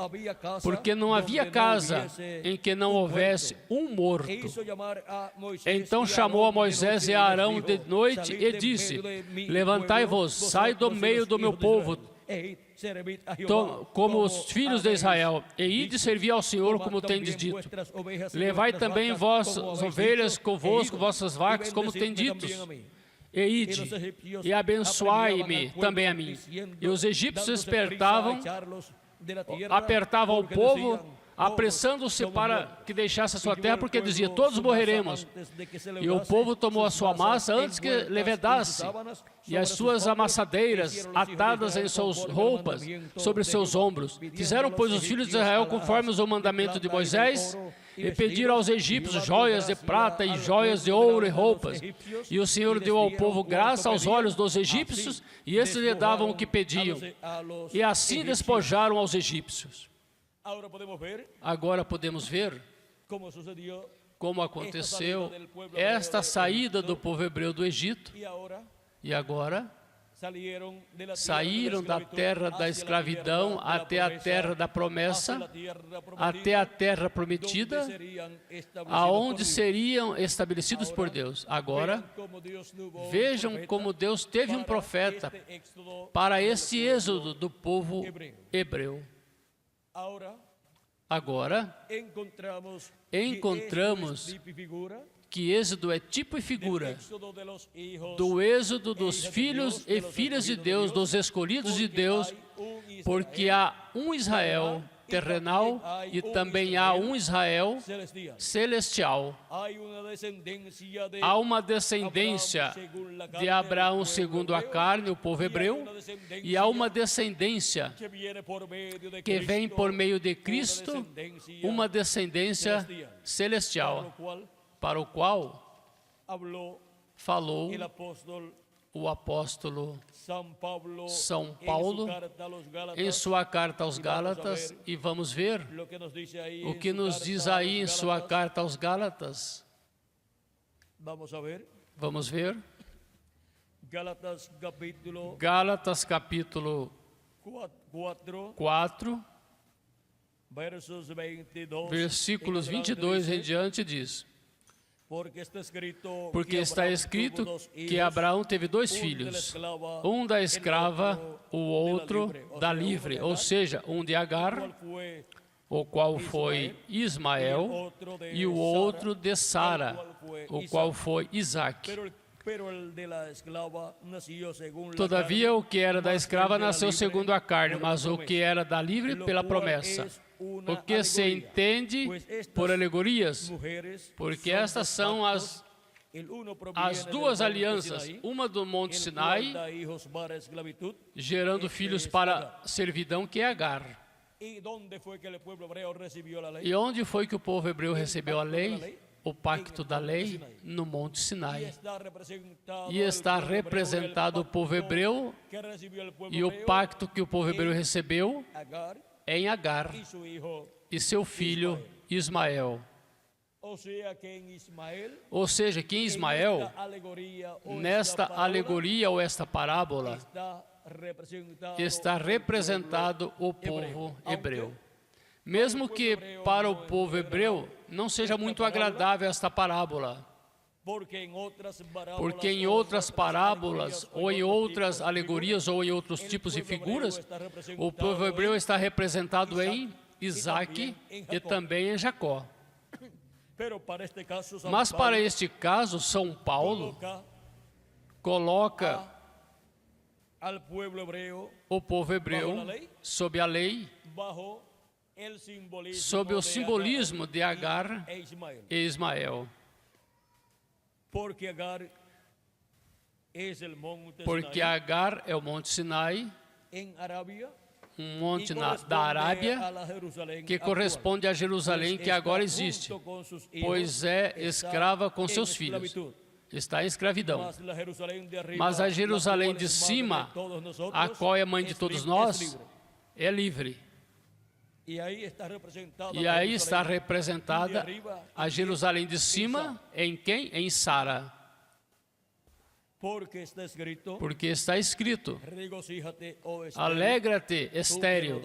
porque não havia casa em que não houvesse um morto. Então chamou a Moisés e a Arão de noite e disse: levantai-vos, sai do meio do meu povo, como os filhos de Israel, e ide servir ao Senhor como tendes dito. Levai também vossas ovelhas convosco, vossas vacas, como tendes dito. E ide, e abençoai-me também a mim. E os egípcios apertavam o povo, apressando-se para que deixasse a sua terra, porque dizia: todos morreremos. E o povo tomou a sua massa antes que levedasse, e as suas amassadeiras atadas em suas roupas, sobre seus ombros. Fizeram, pois, os filhos de Israel conforme o mandamento de Moisés, e pediram aos egípcios joias de prata e joias de ouro e roupas. E o Senhor deu ao povo graça aos olhos dos egípcios, e estes lhe davam o que pediam. E assim despojaram aos egípcios. Agora podemos ver como aconteceu esta saída do povo hebreu do Egito. E agora saíram da terra da escravidão até a terra da promessa, até a terra prometida, aonde seriam estabelecidos por Deus. Agora, vejam como Deus teve um profeta para esse êxodo do povo hebreu. Agora, encontramos que êxodo é tipo e figura do êxodo dos filhos e filhas de Deus, dos escolhidos de Deus, porque há um Israel terrenal e também há um Israel celestial. Há uma descendência de Abraão segundo a carne, o povo hebreu, e há uma descendência que vem por meio de Cristo, uma descendência celestial, para o qual falou o apóstolo São Paulo, São Paulo em sua carta aos Gálatas, e vamos ver o que nos diz aí em sua carta aos Gálatas. Vamos ver. Gálatas capítulo 4, versículos 22 em diante diz: porque está escrito que Abraão teve dois filhos, um da escrava, o outro da livre, ou seja, um de Agar, o qual foi Ismael, e o outro de Sara, o qual foi Isaque. Todavia, o que era da escrava nasceu segundo a carne, mas o que era da livre pela promessa. O que se entende por alegorias, porque estas são as duas alianças, uma do Monte Sinai, gerando filhos para servidão, que é Agar. E onde foi que o povo hebreu recebeu a lei? O pacto da lei no Monte Sinai. E está representado o povo hebreu, e o pacto que o povo hebreu recebeu em Agar e seu filho Ismael. Ou seja, que em Ismael, nesta alegoria ou esta parábola, está representado o povo hebreu. Mesmo que para o povo hebreu não seja muito agradável esta parábola, porque em outras parábolas, ou em outras alegorias, ou em outros tipos de figuras, o povo hebreu está representado em Isaque e também em Jacó. Mas para este caso, São Paulo coloca o povo hebreu sob a lei, sob o simbolismo de Agar e Ismael. Porque Agar é o Monte Sinai, um monte da Arábia, que corresponde a Jerusalém, que agora existe, pois é escrava com seus filhos. Está em escravidão. Mas a Jerusalém de cima, a qual é mãe de todos nós, é livre. E aí está representada a Jerusalém de cima em quem? Em Sara. Porque está escrito: alegra-te, estéril,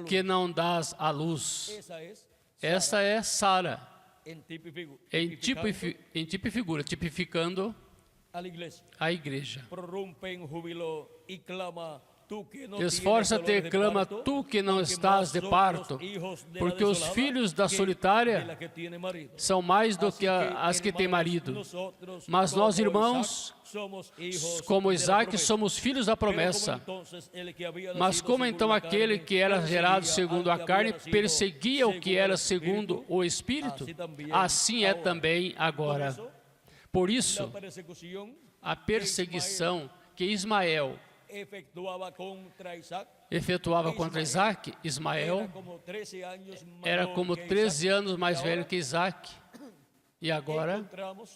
que não dás a luz. Essa é Sara, em tipo e figura, tipificando a igreja. Esforça-te e clama, tu que não estás de parto, porque os filhos da solitária são mais do que as que têm marido. Mas nós, irmãos, como Isaque, somos filhos da promessa. Mas como então aquele que era gerado segundo a carne perseguia o que era segundo o Espírito, assim é também agora. Por isso, a perseguição que Ismael efetuava contra Isaque, Ismael era como 13 anos mais velho que Isaque. E agora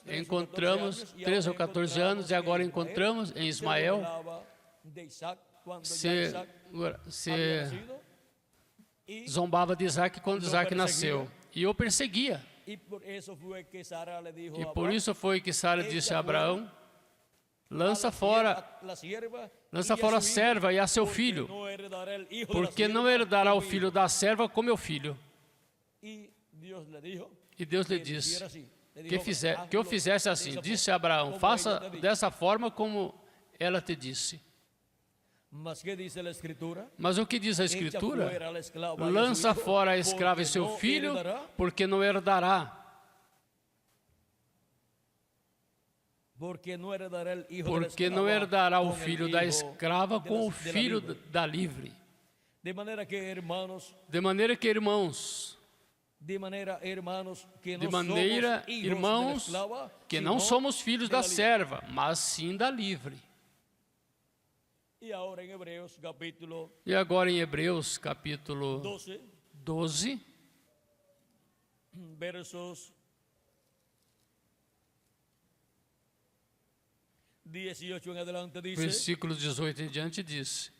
encontramos 13 ou 14 anos, e agora encontramos em Ismael se zombava de Isaque quando Isaque nasceu. E o perseguia. E por isso foi que Sara disse a Abraão: lança fora a serva e a seu filho, porque não herdará o filho da serva com meu filho. E Deus lhe disse que eu fizesse assim. Disse a Abraão: faça dessa forma como ela te disse. Mas o que diz a Escritura? Lança fora a escrava e seu filho, porque não herdará. Porque não herdará o filho da escrava com o filho da livre. De maneira que, irmãos, que não somos filhos da serva, mas sim da livre. E agora em Hebreus capítulo 12, versos 18 en adelante dice, versículo 18 em diante diz: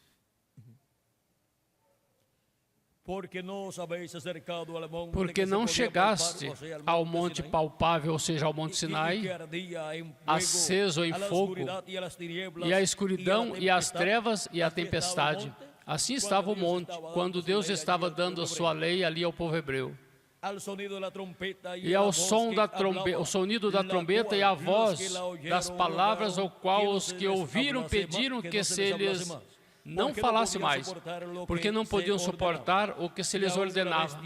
porque não os habéis acercado ao monte porque que se não podía chegaste palpar, ou seja, ao monte Sinai, palpável, ou seja, ao monte que Sinai, ardia em fuego, aceso em a la fogo, oscuridad e a las tinieblas, e a escuridão e as tempestade. trevas e a Assim estava o tempestade. monte, Assim estava o monte, quando Deus estava dando a sua lei ali ao povo hebreu. Al sonido da trompeta E ao som da trombeta, o sonido da trombeta e a voz das palavras, ao qual os que ouviram pediram que se lhes não falasse mais, porque não podiam suportar o que se lhes ordenava.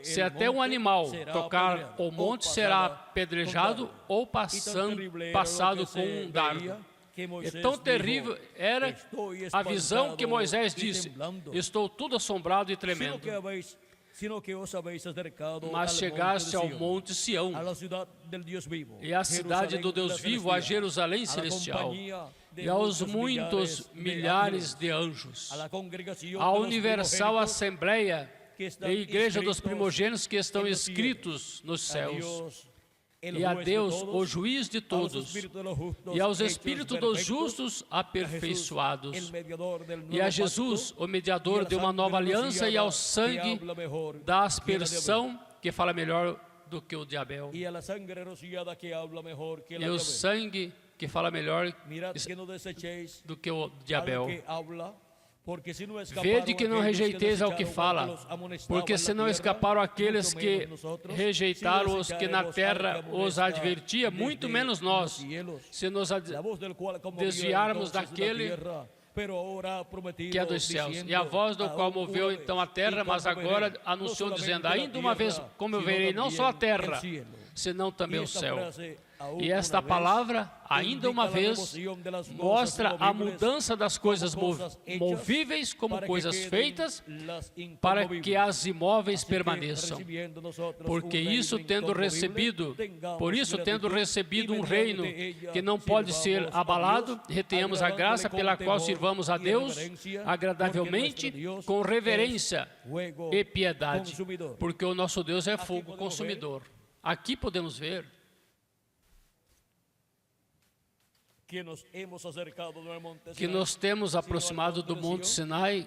Se até um animal tocar o monte, será apedrejado ou passado com um dardo. E tão terrível era a visão que Moisés disse: estou tudo assombrado e tremendo. Mas chegaste ao monte Sião, e à cidade do Deus vivo, a Jerusalém celestial, e aos muitos milhares de anjos, à universal assembleia e igreja dos primogênitos que estão escritos nos céus, e a Deus, o juiz de todos, e aos espíritos dos justos aperfeiçoados, e a Jesus, o mediador de uma nova aliança, e ao sangue da aspersão, que fala melhor do que o de Abel, e o sangue que fala melhor do que o de Abel. Vede que não rejeiteis ao que fala, porque se não escaparam aqueles que rejeitaram os que na terra os advertia, muito menos nós, se nos desviarmos daquele que é dos céus. E a voz do qual moveu então a terra, mas agora anunciou dizendo: ainda uma vez como eu verei não só a terra, senão também o céu. E esta palavra, ainda uma vez, mostra a mudança das coisas movíveis como coisas feitas, para que as imóveis permaneçam. Porque isso tendo recebido, por isso tendo recebido um reino que não pode ser abalado, retenhamos a graça pela qual sirvamos a Deus agradavelmente, com reverência e piedade, porque o nosso Deus é fogo consumidor. Aqui podemos ver que nos temos aproximado do Monte Sinai,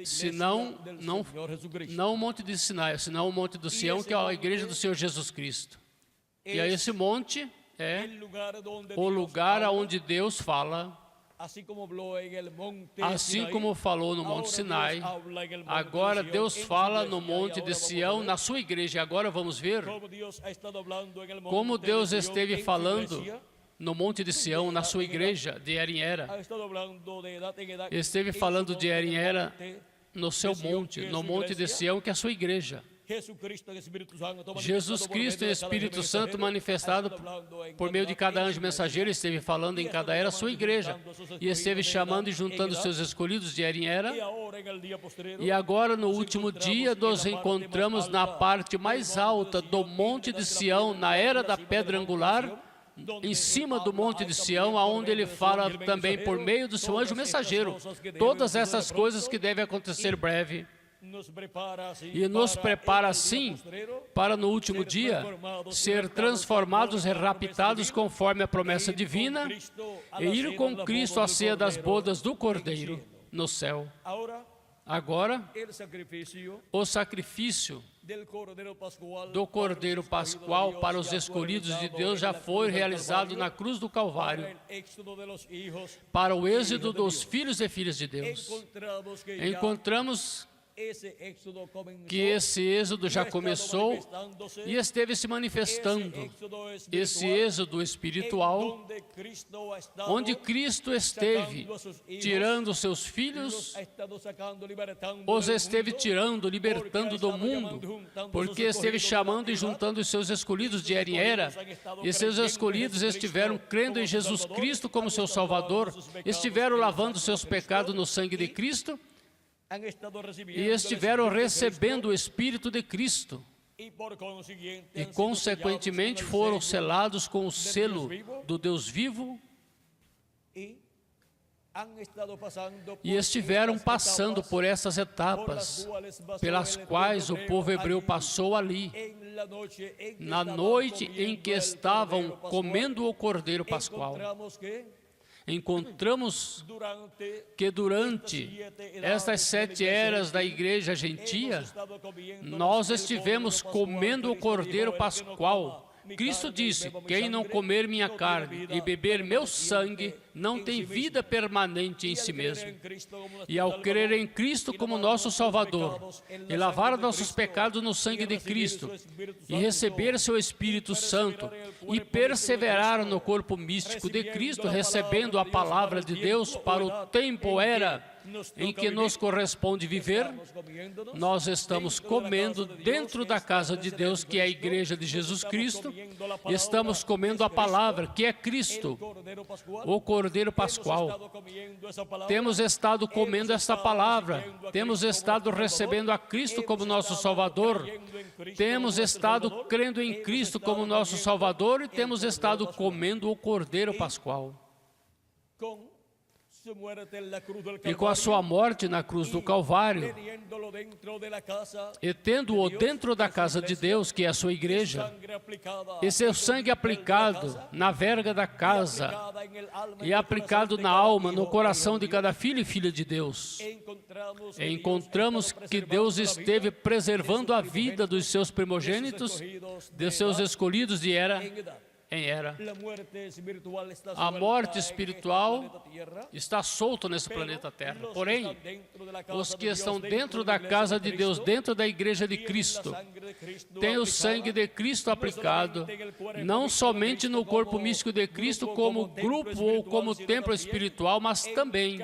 senão não o Monte de Sinai, senão o Monte do Sião, que é a igreja do Senhor Jesus Cristo. E aí esse monte é o lugar onde Deus fala, assim como falou no Monte Sinai. Agora Deus fala no Monte de Sião, na sua igreja. E agora vamos ver como Deus esteve falando no Monte de Sião, na sua igreja de era em era. Esteve falando de era em era no seu monte, no Monte de Sião, que é a sua igreja. Jesus Cristo e o Espírito Santo manifestado por meio de cada anjo mensageiro esteve falando em cada era a sua igreja, e esteve chamando e juntando seus escolhidos de era em era. E agora no último dia nos encontramos na parte mais alta do Monte de Sião, na era da pedra angular, em cima do Monte de Sião, aonde ele fala também por meio do seu anjo mensageiro todas essas coisas que devem acontecer breve. E nos prepara assim para no último dia ser transformados e raptados conforme a promessa divina e ir com Cristo à ceia das bodas do Cordeiro no céu. Agora, o sacrifício do Cordeiro Pascual para os escolhidos de Deus já foi realizado na cruz do Calvário, para o êxodo dos filhos e filhas de Deus. Encontramos que esse êxodo já começou e esteve se manifestando. Esse êxodo espiritual, onde Cristo esteve tirando seus filhos, os esteve tirando, libertando do mundo, porque esteve chamando e juntando os seus escolhidos de era em era, e seus escolhidos estiveram crendo em Jesus Cristo como seu Salvador, estiveram lavando seus pecados no sangue de Cristo, e estiveram recebendo o Espírito de Cristo, e consequentemente foram selados com o selo do Deus vivo, E estiveram passando por essas etapas, pelas quais o povo hebreu passou ali, na noite em que estavam comendo o cordeiro pascual. Encontramos que durante estas 7 eras da igreja gentia, nós estivemos comendo o cordeiro pascual. Cristo disse: quem não comer minha carne e beber meu sangue não tem vida permanente em si mesmo. E ao crer em Cristo como nosso Salvador, e lavar nossos pecados no sangue de Cristo, e receber seu Espírito Santo, e perseverar no corpo místico de Cristo, recebendo a palavra de Deus para o tempo era em que nos corresponde viver, nós estamos comendo dentro da casa de Deus, que é a igreja de Jesus Cristo. Estamos comendo a palavra, que é Cristo, o Cordeiro Pascual. Temos estado comendo essa palavra, temos estado recebendo a Cristo como nosso Salvador, temos estado crendo em Cristo como nosso Salvador e temos estado comendo o Cordeiro Pascual. E com a sua morte na cruz do Calvário, e tendo-o dentro da casa de Deus, que é a sua igreja, e seu sangue aplicado na verga da casa, e aplicado na alma, no coração de cada filho e filha de Deus, encontramos que Deus esteve preservando a vida dos seus primogênitos, de seus escolhidos de era em era. A morte espiritual está solta nesse planeta Terra. Porém, os que estão dentro da casa de Deus, dentro da igreja de Cristo, têm o sangue de Cristo aplicado, não somente no corpo místico de Cristo como grupo ou como templo espiritual, mas também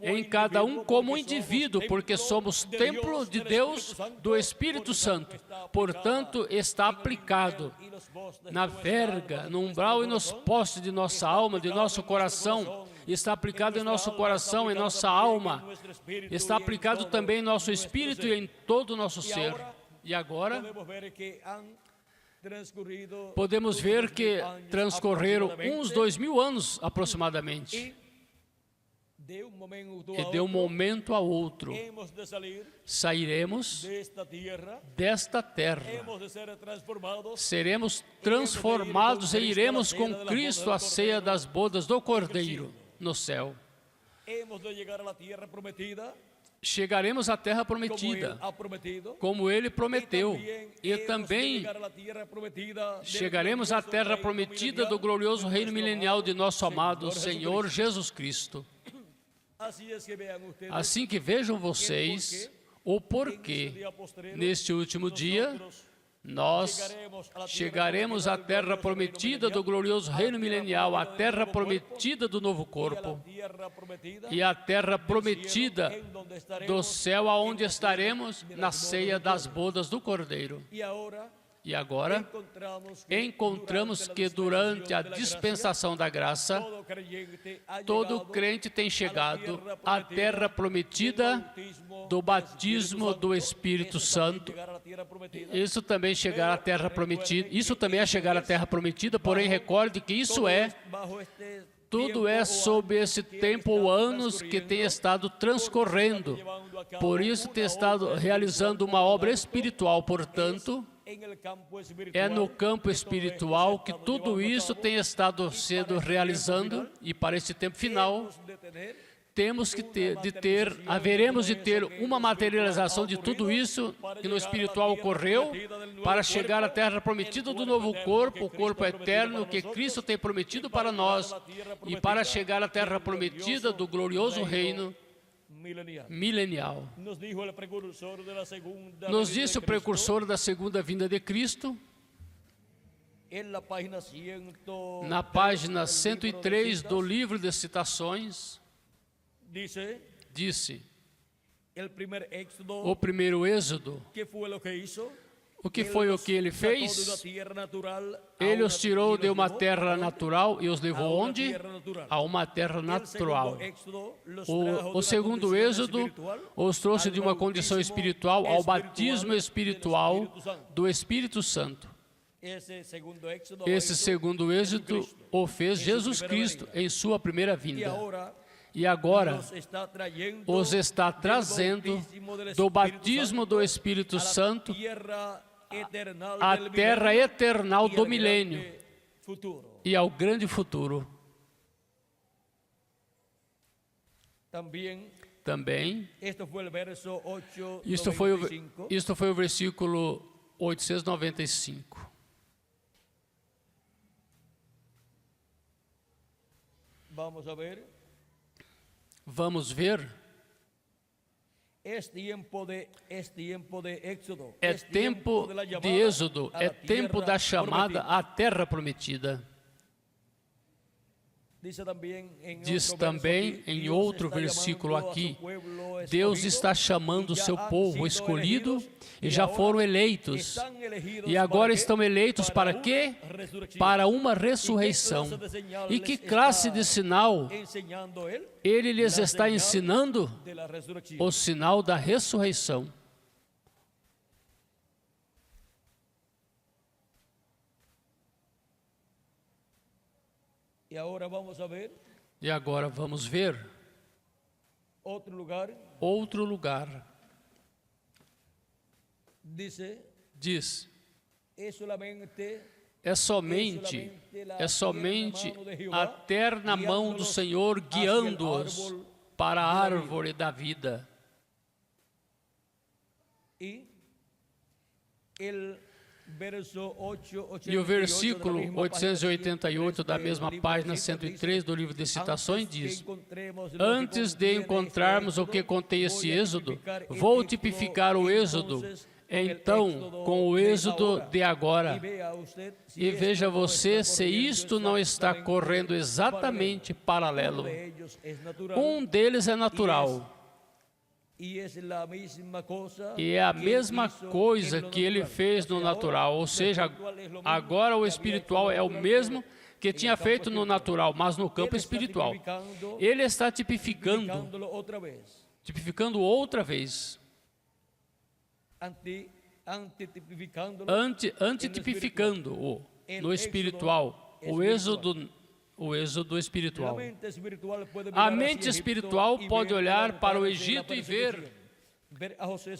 em cada um como indivíduo, porque somos templo de Deus, do Espírito Santo. Portanto, está aplicado na verga, no umbral e nos postes de nossa alma, de nosso coração. Está aplicado em nosso coração, em nossa alma. Está aplicado também em nosso espírito e em todo o nosso ser. E agora, podemos ver que transcorreram uns 2000 anos aproximadamente. E de um momento a outro, sairemos desta terra, seremos transformados e iremos com Cristo à ceia das bodas do Cordeiro no céu. Chegaremos à terra prometida, como Ele prometeu, e também chegaremos à terra prometida do glorioso reino milenial de nosso amado Senhor Jesus Cristo. Assim que vejam vocês o porquê, neste último dia, nós chegaremos à terra prometida do glorioso reino milenial, à terra prometida do novo corpo, e à terra prometida do céu, aonde estaremos na ceia das bodas do Cordeiro. E agora, encontramos que durante a dispensação da graça, todo crente tem chegado à terra prometida do batismo do Espírito Santo. Isso também é chegar à terra prometida, porém recorde que tudo é sob esse tempo ou anos que tem estado transcorrendo. Por isso tem estado realizando uma obra espiritual, portanto, é no campo espiritual que tudo isso tem estado sendo realizando, e para esse tempo final, haveremos de ter uma materialização de tudo isso que no espiritual ocorreu, para chegar à terra prometida do novo corpo, o corpo eterno que Cristo tem prometido para nós, e para chegar à terra prometida do glorioso reino milenial. Nos disse o precursor da segunda vinda de Cristo, na página 103 do livro de citações, disse: o primeiro êxodo, o que foi o que ele fez? Ele os tirou de uma terra natural e os levou onde? A uma terra natural. O segundo êxodo os trouxe de uma condição espiritual ao batismo espiritual do Espírito Santo. Esse segundo êxodo o fez Jesus Cristo em sua primeira vinda. E agora los está trayendo os está del trazendo bautismo del do Espíritu batismo do Santo Espírito a la Santo tierra eternal à del terra milenio eternal y do al milênio grande futuro. e ao grande futuro. Também, Esto fue el verso 8, isto foi o versículo 895. Vamos a ver. Vamos ver. Es tiempo de éxodo. É Es tempo de la de llamada êxodo, a la é tempo tierra da chamada prometida. à terra prometida. Diz também em outro versículo aqui, Deus está chamando o seu povo escolhido e já foram eleitos. E agora estão eleitos para quê? Para uma ressurreição. E que classe de sinal ele lhes está ensinando? O sinal da ressurreição. E agora vamos ver outro lugar. Diz, é somente a terna mão do Senhor guiando-os para a árvore da vida. E o versículo 888 da mesma página 103 do livro de Citações diz: antes de encontrarmos o que contém esse êxodo, vou tipificar o êxodo, então, com o êxodo de agora. E veja você se isto não está correndo exatamente paralelo. Um deles é natural. E é a mesma coisa que ele fez no natural, ou seja, agora o espiritual é o mesmo que tinha feito no natural, mas no campo espiritual. Ele está tipificando outra vez. Antitipificando-o no espiritual, o êxodo espiritual. A mente espiritual pode olhar para o Egito e ver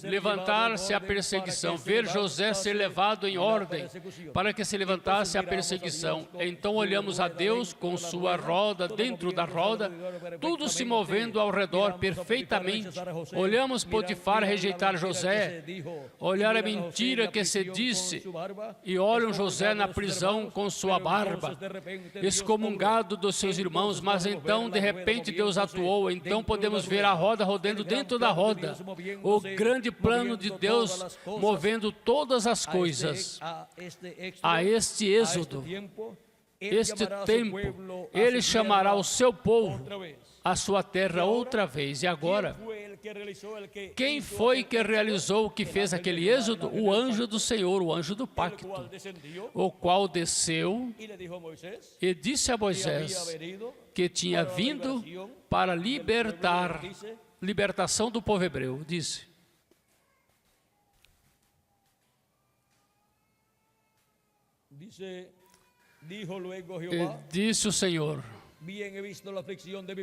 levantar-se a perseguição, ver José ser levado em ordem para que se levantasse a perseguição. Então olhamos a Deus com sua roda, dentro da roda, tudo se movendo ao redor perfeitamente. Olhamos Potifar rejeitar José, olhar a mentira que se disse e olham José na prisão com sua barba, excomungado dos seus irmãos, mas então de repente Deus atuou. Então podemos ver a roda rodando dentro da roda, o grande plano de Deus movendo todas as coisas a este êxodo, este tempo. Ele chamará o seu povo à sua terra outra vez. E agora, quem foi que realizou o que fez aquele êxodo? O anjo do Senhor, o anjo do pacto, o qual desceu e disse a Moisés que tinha vindo para libertação do povo hebreu. Disse: disse o Senhor: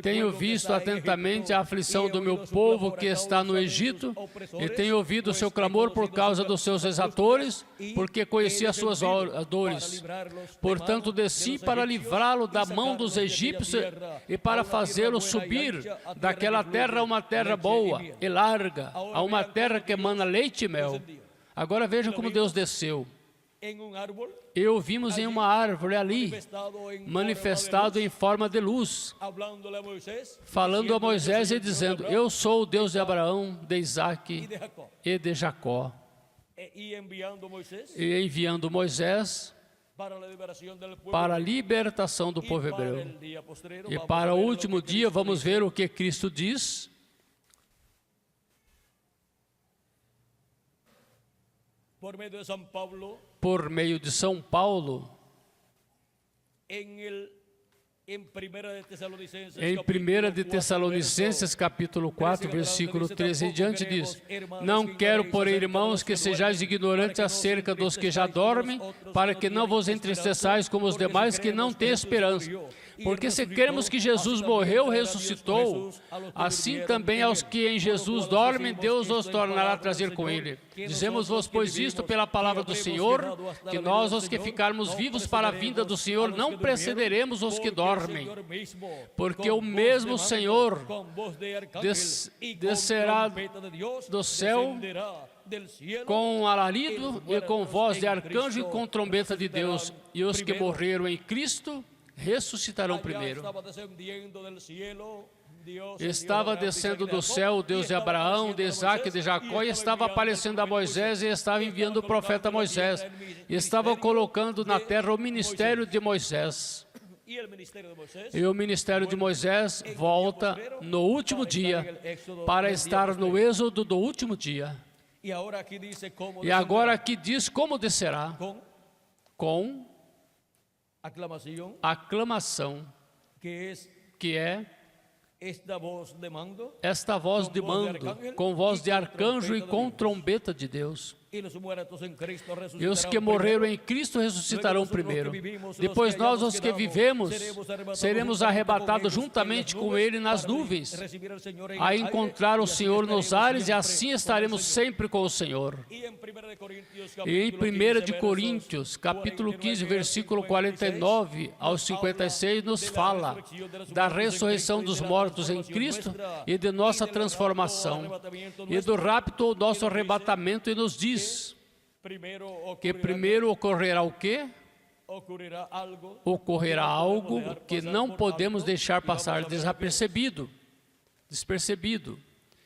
tenho visto atentamente a aflição do meu povo que está no Egito, e tenho ouvido o seu clamor por causa dos seus exatores, porque conheci as suas dores. Portanto, desci para livrá-lo da mão dos egípcios e para fazê-lo subir daquela terra a uma terra boa e larga, a uma terra que emana leite e mel. Agora veja como Deus desceu. E o vimos em uma árvore ali, manifestado em forma de luz, falando a Moisés e dizendo: eu sou o Deus de Abraão, de Isaque e de Jacó. E enviando Moisés para a libertação do povo hebreu. E para o último dia vamos ver o que Cristo diz. Por meio de São Paulo, Em 1 de Tessalonicenses, capítulo 4, versículo 13 em diante, diz: Não quero, porém, irmãos, que sejais ignorantes acerca dos que já dormem, para que não vos entristeçais como os demais que não têm esperança. Porque se cremos que Jesus morreu e ressuscitou, assim também aos que em Jesus dormem, Deus os tornará a trazer com Ele. Dizemos-vos, pois, isto pela palavra do Senhor, que nós, os que ficarmos vivos para a vinda do Senhor, não precederemos os que dormem. Porque o mesmo Senhor descerá do céu com alarido e com voz de arcanjo e com trombeta de Deus, e os que morreram em Cristo ressuscitarão primeiro. Estava descendo do céu o Deus de Abraão, de Isaac e de Jacó, e estava aparecendo a Moisés, e estava enviando o profeta Moisés, e estava colocando na terra o ministério de Moisés. E o ministério de Moisés volta no último dia, para estar no êxodo do último dia. E agora aqui diz como descerá: com aclamação, que é esta voz de mando, com voz de arcanjo e com trombeta de Deus. E os que morreram em Cristo ressuscitarão primeiro. Depois nós, os que vivemos, seremos arrebatados juntamente com Ele nas nuvens, a encontrar o Senhor nos ares, e assim estaremos sempre com o Senhor. E em 1 de Coríntios, capítulo 15, versículo 49 ao 56, nos fala da ressurreição dos mortos em Cristo e de nossa transformação, e do rapto ou nosso arrebatamento, e nos diz que primeiro ocorrerá o quê? Ocorrerá algo que não podemos deixar passar despercebido.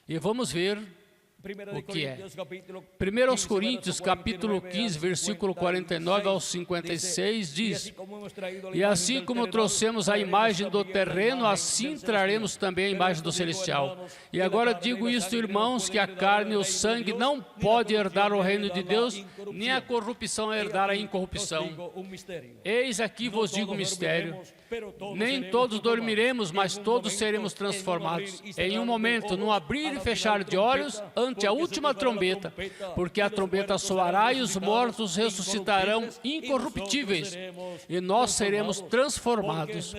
E vamos ver o que é. 1 Coríntios, capítulo 15, versículo 49 ao 56, diz: E assim como trouxemos a imagem do terreno, assim traremos também a imagem do celestial. E agora digo isto, irmãos, que a carne e o sangue não podem herdar o reino de Deus, nem a corrupção herdar a incorrupção. Eis aqui vos digo um mistério: nem todos dormiremos, mas todos seremos transformados, em um momento, num abrir e fechar de olhos, ante a última trombeta, porque a trombeta soará e os mortos ressuscitarão incorruptíveis, e nós seremos transformados.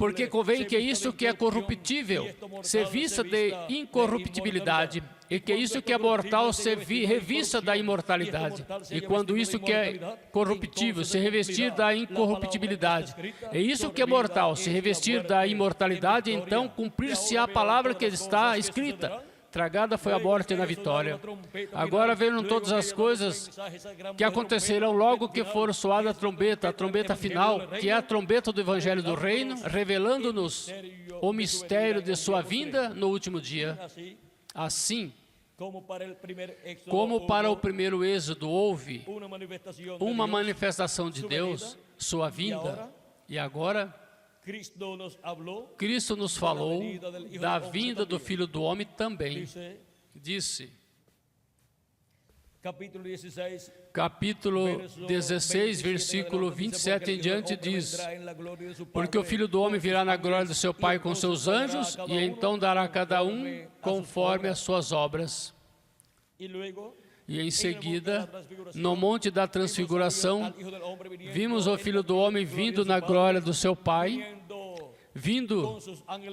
Porque convém que isso que é corruptível se vista de incorruptibilidade, e que isso que é mortal se revista da imortalidade. E quando isso que é corruptível se revestir da incorruptibilidade, e isso que é mortal se revestir da imortalidade, então cumprir-se-á a palavra que está escrita: tragada foi a morte na vitória. Agora verão todas as coisas que acontecerão logo que for soada a trombeta final, que é a trombeta do Evangelho do Reino, revelando-nos o mistério de sua vinda no último dia. Assim, como para o primeiro êxodo houve uma manifestação de Deus, sua vinda, e agora Cristo nos falou da vinda do Filho do Homem também. Disse, capítulo 16, versículo 27 em diante, diz: Porque o Filho do Homem virá na glória do seu Pai com seus anjos, e então dará a cada um conforme as suas obras. E em seguida, no Monte da Transfiguração, vimos o Filho do Homem vindo na glória do seu Pai, vindo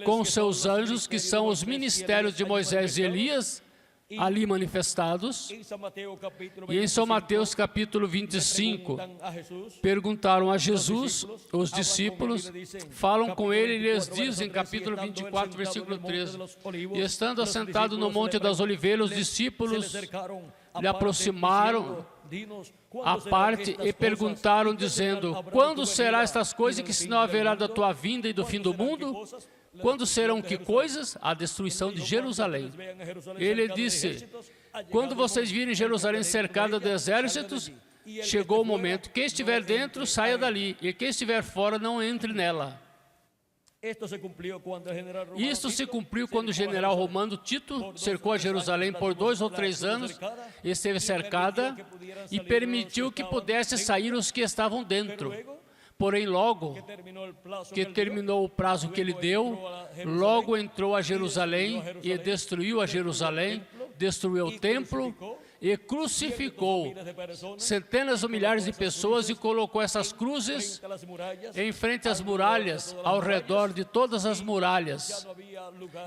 com seus anjos, que são os ministérios de Moisés e Elias, ali manifestados. E em São Mateus capítulo 25, perguntaram a Jesus, os discípulos, falam com ele e lhes dizem, capítulo 24, versículo 13, e estando assentado no Monte das Oliveiras, os discípulos lhe aproximaram à parte e perguntaram, dizendo: quando será estas coisas, e que sinal haverá da tua vinda e do fim do mundo? Quando serão que coisas? A destruição de Jerusalém. Ele disse: quando vocês virem Jerusalém cercada de exércitos, chegou o momento. Quem estiver dentro, saia dali, e quem estiver fora, não entre nela. Isto se cumpriu quando o general romano Tito cercou a Jerusalém por 2 ou 3 anos, esteve cercada e permitiu que pudesse sair os que estavam dentro. Porém, logo que terminou o prazo que ele deu, logo entrou a Jerusalém e destruiu a Jerusalém, destruiu o templo e crucificou centenas ou milhares de pessoas e colocou essas cruzes em frente às muralhas, ao redor de todas as muralhas.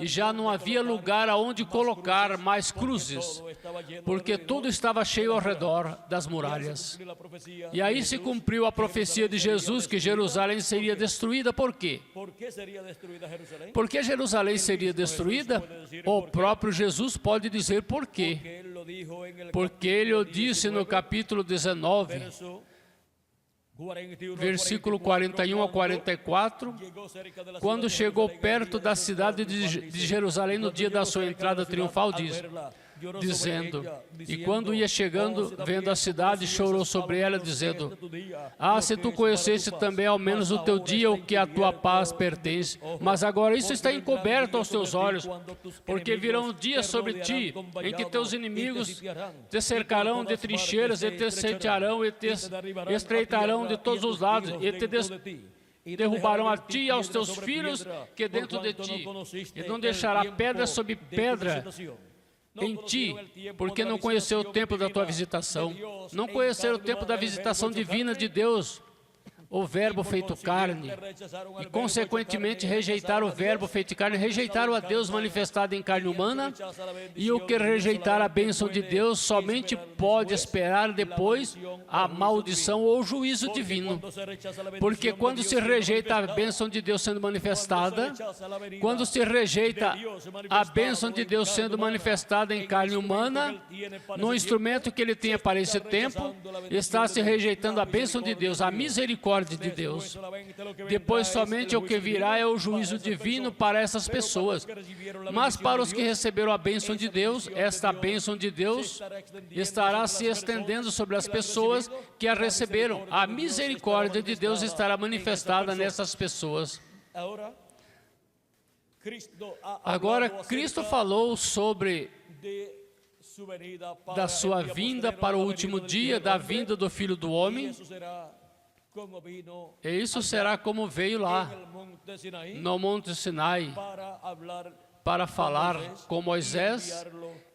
E já não havia lugar aonde colocar mais cruzes, porque tudo estava cheio ao redor das muralhas. E aí se cumpriu a profecia de Jesus que Jerusalém seria destruída. Por quê? Por que Jerusalém seria destruída? O próprio Jesus pode dizer por quê. Porque ele o disse no capítulo 19, versículo 41 a 44, quando chegou perto da cidade de Jerusalém no dia da sua entrada triunfal, dizendo, e quando ia chegando, vendo a cidade, chorou sobre ela, dizendo, se tu conhecesse também ao menos o teu dia, o que a tua paz pertence, mas agora isso está encoberto aos teus olhos, porque virão dias sobre ti, em que teus inimigos te cercarão de trincheiras, e te sitiarão, e te estreitarão de todos os lados, e te derrubarão a ti e aos teus filhos que dentro de ti, e não deixará pedra sobre pedra em ti, porque não conheceu o tempo da tua visitação, não conheceu o tempo da visitação divina de Deus, o verbo feito carne, e consequentemente rejeitaram o verbo feito carne, rejeitaram a Deus manifestado em carne humana, e o que rejeitar a bênção de Deus somente pode esperar depois a maldição ou o juízo divino. Porque quando se rejeita a bênção de Deus sendo manifestada, quando se rejeita a bênção de Deus sendo manifestada em carne humana, no instrumento que ele tinha para esse tempo, está se rejeitando a bênção de Deus, a misericórdia de Deus. Depois somente o que virá é o juízo divino para essas pessoas. Mas para os que receberam a bênção de Deus, esta bênção de Deus estará se estendendo sobre as pessoas que a receberam. A misericórdia de Deus estará manifestada nessas pessoas. Agora, Cristo falou sobre da sua vinda para o último dia, da vinda do Filho do Homem. E isso será como veio lá, no Monte Sinai, para falar com Moisés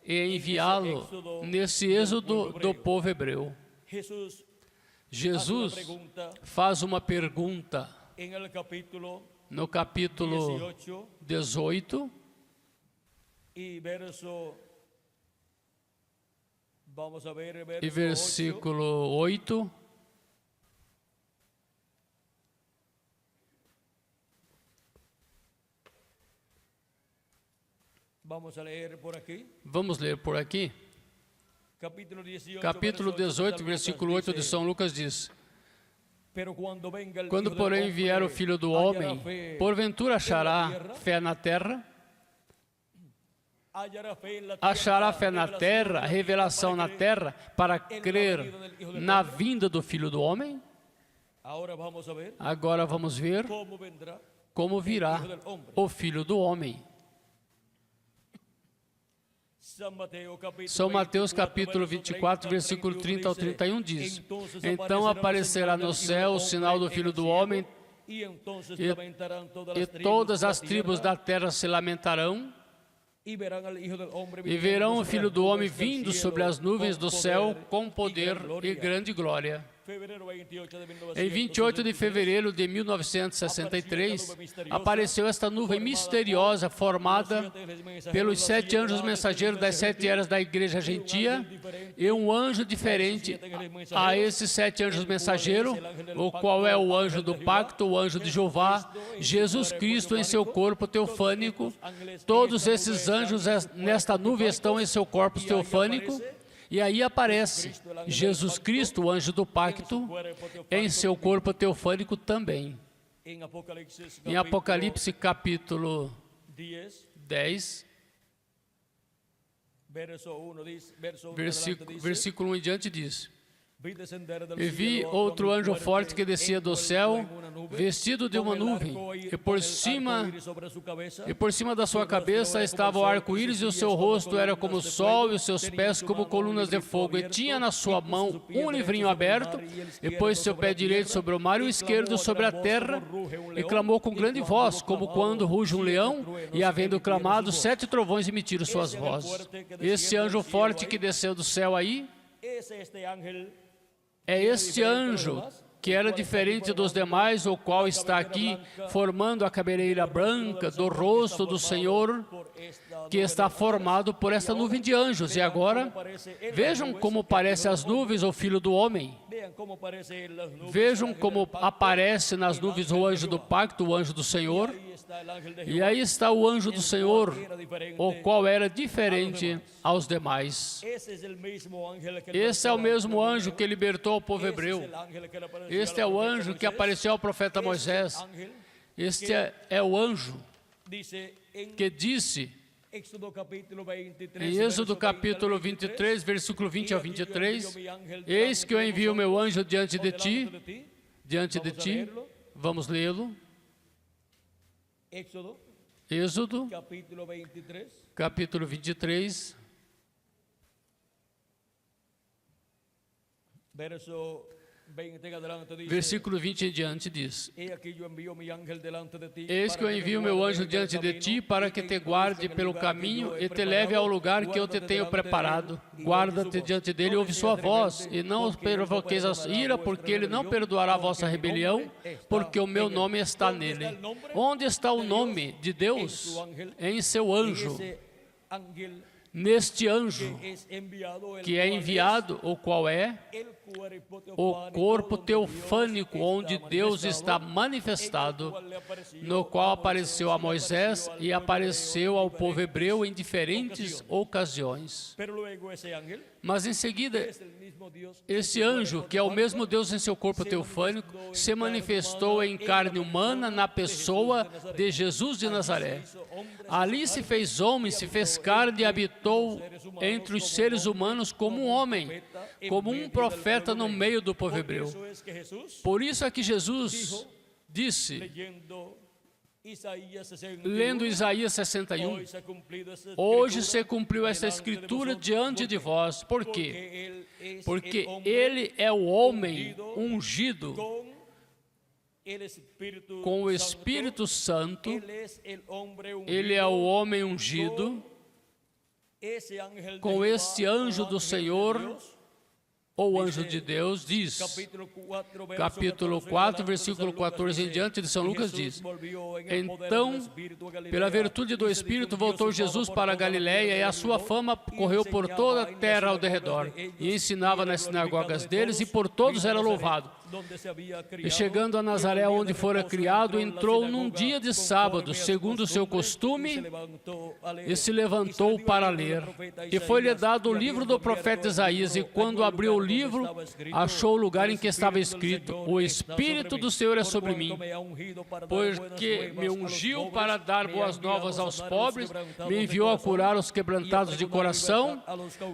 e enviá-lo nesse êxodo do povo hebreu. Jesus faz uma pergunta no capítulo 18, e versículo 8. Vamos ler por aqui. Capítulo 18, versículo 8 de São Lucas diz: quando, porém, vier o Filho do Homem, porventura achará fé na terra? Achará fé na terra, revelação na terra, para crer na vinda do Filho do Homem? Agora vamos ver como virá o Filho do Homem. São Mateus capítulo 24, versículo 30 ao 31 diz: então aparecerá no céu o sinal do Filho do Homem, e todas as tribos da terra se lamentarão, e verão o Filho do Homem vindo sobre as nuvens do céu com poder e grande glória. Em 28 de fevereiro de 1963, apareceu esta nuvem misteriosa formada pelos 7 anjos mensageiros das 7 eras da Igreja Gentia, e um anjo diferente a esses 7 anjos mensageiros, o qual é o anjo do pacto, o anjo de Jeová, Jesus Cristo em seu corpo teofânico. Todos esses anjos nesta nuvem estão em seu corpo teofânico. E aí aparece Jesus Cristo, o anjo do pacto, em seu corpo teofânico também. Em Apocalipse capítulo 10, versículo 1 em diante diz: E vi outro anjo forte que descia do céu, vestido de uma nuvem, e por cima da sua cabeça estava o arco-íris, e o seu rosto era como o sol, e os seus pés como colunas de fogo. E tinha na sua mão um livrinho aberto, e pôs seu pé direito sobre o mar e o esquerdo sobre a terra, e clamou com grande voz, como quando ruge um leão, e havendo clamado, 7 trovões emitiram suas vozes. Esse anjo forte que desceu do céu aí, é este anjo que era diferente dos demais, o qual está aqui formando a cabeleira branca do rosto do Senhor, que está formado por esta nuvem de anjos. E agora, vejam como parecem as nuvens o Filho do Homem. Vejam como aparece nas nuvens o anjo do pacto, o anjo do Senhor. E aí está o anjo do Senhor, o qual era diferente aos demais. Esse é o mesmo anjo que libertou o povo hebreu. Este é o anjo que apareceu ao profeta Moisés. Este é o anjo que disse em Êxodo capítulo 23, versículo 20 ao 23, eis que eu envio o meu anjo diante de ti. Vamos lê-lo. Êxodo capítulo 23, versículo 20 em diante diz: eis que eu envio meu anjo diante de ti para que te guarde pelo caminho e te leve ao lugar que eu te tenho preparado. Guarda-te diante dele e ouve sua voz, e não provoqueis a ira, porque ele não perdoará a vossa rebelião, porque o meu nome está nele. Onde está o nome de Deus? Em seu anjo. Neste anjo que é enviado, o qual é o corpo teofânico, onde Deus está manifestado, no qual apareceu a Moisés e apareceu ao povo hebreu em diferentes ocasiões. Mas em seguida, esse anjo, que é o mesmo Deus em seu corpo teofânico, se manifestou em carne humana na pessoa de Jesus de Nazaré. Ali se fez homem, se fez carne e habitou entre os seres humanos como um homem, como um profeta no meio do povo hebreu. Por isso é que Jesus disse, lendo Isaías 61, hoje se cumpriu essa escritura diante de vós. Por quê? Porque ele é o homem ungido com o Espírito Santo, ele é o homem ungido com este anjo do Senhor, ou anjo de Deus, diz, capítulo 4, versículo 14 em diante de São Lucas diz, então, pela virtude do Espírito, voltou Jesus para a Galiléia, e a sua fama correu por toda a terra ao derredor, e ensinava nas sinagogas deles, e por todos era louvado. E chegando a Nazaré, onde fora criado, entrou num dia de sábado, segundo o seu costume, e se levantou para ler. E foi-lhe dado o livro do profeta Isaías, e quando abriu o livro, achou o lugar em que estava escrito, o Espírito do Senhor é sobre mim, porque me ungiu para dar boas novas aos pobres, me enviou a curar os quebrantados de coração,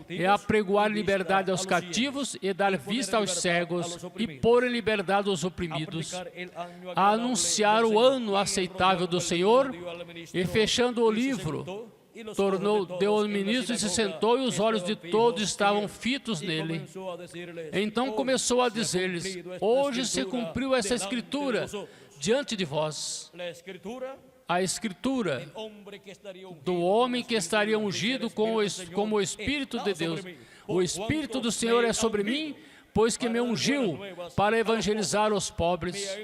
e a pregoar liberdade aos cativos, e dar vista aos cegos, e pôr em liberdade os oprimidos, a anunciar o ano aceitável do Senhor. E fechando o livro, deu ao ministro e se sentou, e os olhos de todos estavam fitos nele. Então começou a dizer-lhes, hoje se cumpriu essa escritura diante de vós. A escritura do homem que estaria ungido como o Espírito de Deus. O Espírito do Senhor é sobre mim, pois que me ungiu para evangelizar os pobres.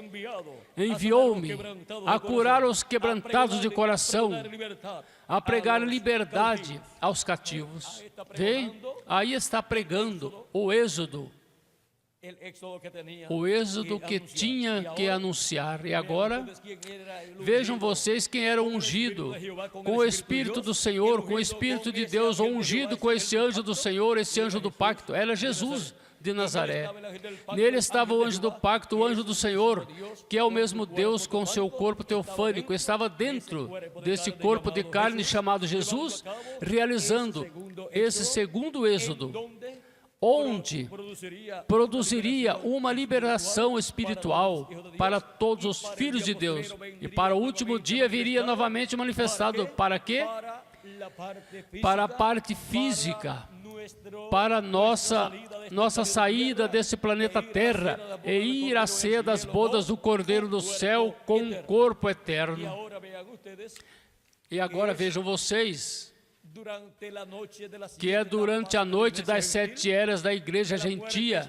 Enviou-me a curar os quebrantados de coração, a pregar liberdade aos cativos. Vê? Aí está pregando o êxodo que tinha que anunciar. E agora, vejam vocês quem era ungido com o Espírito do Senhor, com o Espírito de Deus, ou ungido com esse anjo do Senhor, esse anjo do pacto. Era Jesus de Nazaré. Nele estava o anjo do pacto, o anjo do Senhor, que é o mesmo Deus com seu corpo teofânico. Estava dentro desse corpo de carne chamado Jesus, realizando esse segundo êxodo, onde produziria uma liberação espiritual para todos os filhos de Deus. E para o último dia viria novamente manifestado. Para quê? Para a parte física, para nossa saída desse planeta Terra e ir à ceia das bodas do Cordeiro do céu com um corpo eterno. E agora vejam vocês, que é durante a noite das 7 eras da igreja gentia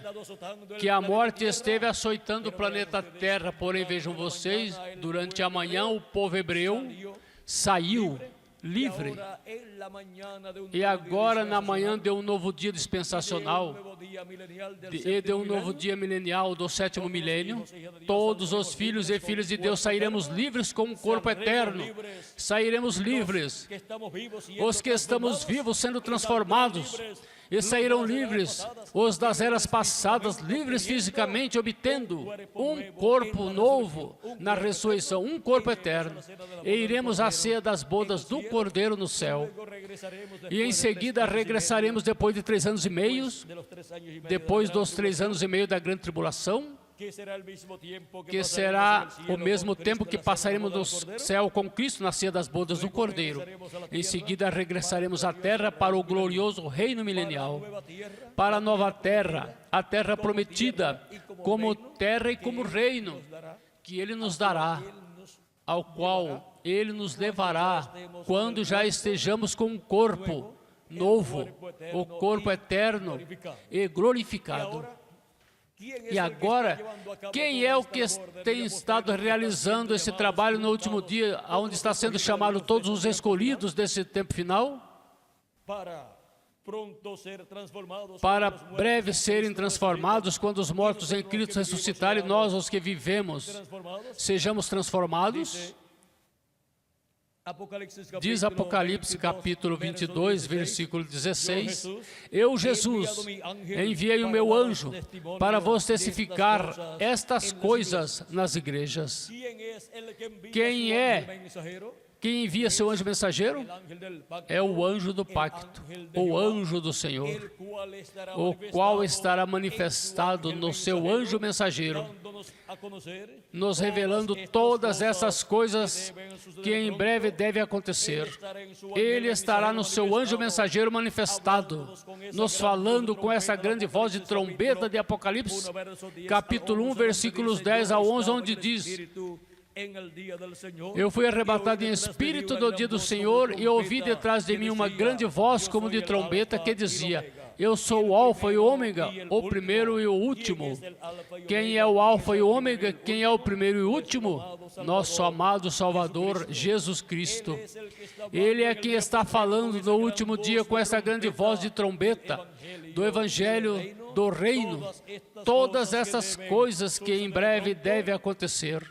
que a morte esteve açoitando o planeta Terra. Porém, vejam vocês, durante a manhã o povo hebreu saiu livre. E agora, na manhã de um novo dia dispensacional, e de um novo dia milenial do 7º milênio, todos os filhos e filhas de Deus sairemos livres com um corpo eterno. Sairemos livres. Os que estamos vivos sendo transformados. E saíram livres os das eras passadas, livres fisicamente, obtendo um corpo novo na ressurreição, um corpo eterno. E iremos à ceia das bodas do Cordeiro no céu. E em seguida regressaremos depois de 3 anos e meio, depois dos 3 anos e meio da grande tribulação, que será o mesmo tempo que passaremos no céu com Cristo na ceia das bodas do Cordeiro. Em seguida regressaremos à terra para o glorioso reino milenial, para a nova terra, a terra prometida, como terra e como reino, que Ele nos dará, ao qual Ele nos levará, quando já estejamos com um corpo novo, o corpo eterno e glorificado. E agora, quem é o que tem estado realizando esse trabalho no último dia, onde está sendo chamado todos os escolhidos desse tempo final? Para breve serem transformados, quando os mortos em Cristo ressuscitarem, nós, os que vivemos, sejamos transformados. Diz Apocalipse capítulo 22, versículo 16, eu, Jesus, enviei o meu anjo para vos testificar estas coisas nas igrejas. Quem é quem envia seu anjo mensageiro? É o anjo do pacto, o anjo do Senhor, o qual estará manifestado no seu anjo mensageiro, nos revelando todas essas coisas que em breve devem acontecer. Ele estará no seu anjo mensageiro manifestado, nos falando com essa grande voz de trombeta de Apocalipse, capítulo 1, versículos 10 a 11, onde diz: eu fui arrebatado em espírito no dia do Senhor e ouvi detrás de mim uma grande voz como de trombeta que dizia: eu sou o Alfa e o Ômega, o primeiro e o último. Quem é o Alfa e o Ômega? Quem é o primeiro e o último? Nosso amado Salvador, Jesus Cristo. Ele é quem está falando no último dia com essa grande voz de trombeta do Evangelho do Reino. Todas essas coisas que em breve devem acontecer.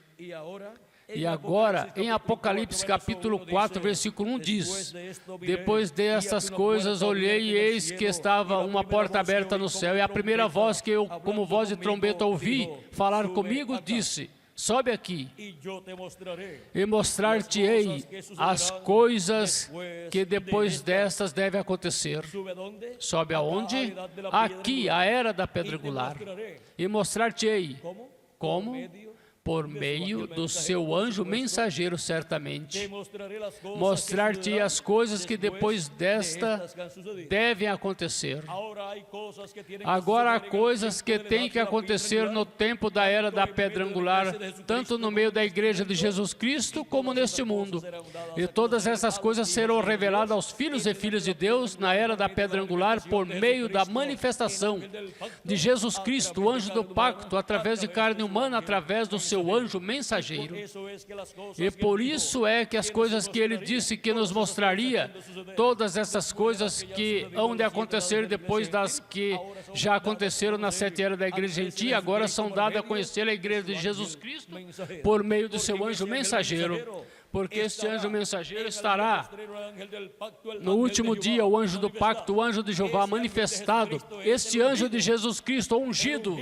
E agora, em Apocalipse capítulo 4, versículo 1 diz: depois destas coisas olhei e eis que estava uma porta aberta no céu, e a primeira voz que eu, como voz de trombeta, ouvi falar comigo, disse: sobe aqui e mostrar-te-ei as coisas que depois destas devem acontecer. Sobe aonde? Aqui, a era da pedra angular. E mostrar-te-ei como? Por meio do seu anjo mensageiro, certamente. Mostrar-te as coisas que depois desta devem acontecer. Agora há coisas que têm que acontecer no tempo da era da pedra angular, tanto no meio da igreja de Jesus Cristo, como neste mundo. E todas essas coisas serão reveladas aos filhos e filhas de Deus na era da pedra angular, por meio da manifestação de Jesus Cristo, o anjo do pacto, através de carne humana, através do seu anjo mensageiro. E por isso é que as coisas que ele disse que nos mostraria, todas essas coisas que hão de acontecer depois das que já aconteceram na 7 eras da igreja gentia, agora são dadas a conhecer a igreja de Jesus Cristo por meio do seu anjo mensageiro. Porque este anjo mensageiro estará no último dia, o anjo do pacto, o anjo de Jeová manifestado. Este anjo de Jesus Cristo, ungido,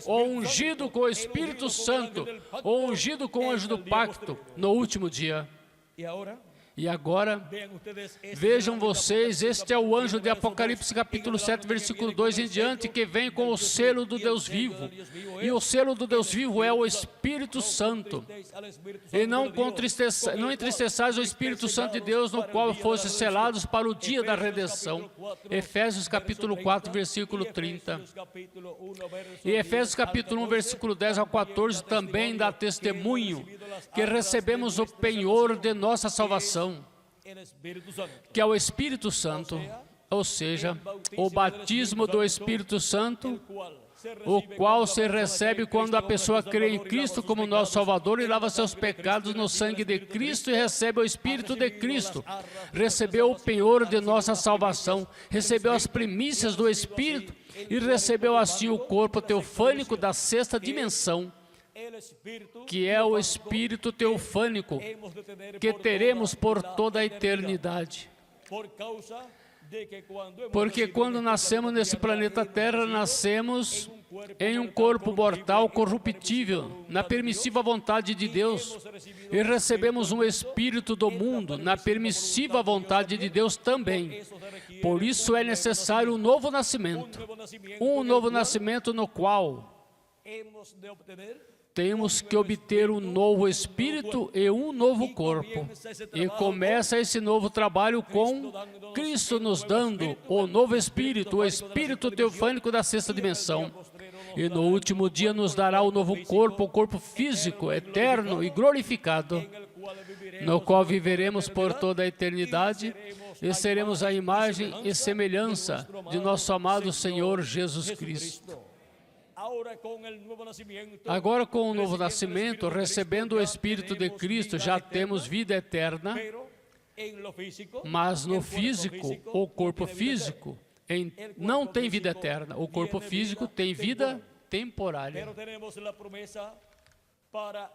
ou ungido com o Espírito Santo, ou ungido com o anjo do pacto, no último dia. E agora, vejam vocês, este é o anjo de Apocalipse capítulo 7, versículo 2 em diante, que vem com o selo do Deus vivo. E o selo do Deus vivo é o Espírito Santo. E não entristeçais o Espírito Santo de Deus, no qual foste selados para o dia da redenção. Efésios capítulo 4, versículo 30. E Efésios capítulo 1, versículo 10 ao 14 também dá testemunho que recebemos o penhor de nossa salvação, que é o Espírito Santo, ou seja, o batismo do Espírito Santo, o qual se recebe quando a pessoa crê em Cristo como nosso Salvador e lava seus pecados no sangue de Cristo e recebe o Espírito de Cristo. Recebeu o penhor de nossa salvação, recebeu as primícias do Espírito e recebeu assim o corpo teofânico da sexta dimensão, que é o Espírito teofânico que teremos por toda a eternidade. Porque quando nascemos nesse planeta Terra, nascemos em um corpo mortal corruptível, na permissiva vontade de Deus, e recebemos um espírito do mundo, na permissiva vontade de Deus também. Por isso é necessário um novo nascimento no qual temos que obter um novo espírito e um novo corpo. E começa esse novo trabalho com Cristo nos dando o novo espírito, o espírito teofânico da sexta dimensão. E no último dia nos dará o novo corpo, o corpo físico, eterno e glorificado, no qual viveremos por toda a eternidade e seremos a imagem e semelhança de nosso amado Senhor Jesus Cristo. Agora, com o novo nascimento, recebendo o Espírito de Cristo, já temos vida eterna, mas no físico, o corpo físico, não tem vida eterna. O corpo físico tem vida temporária.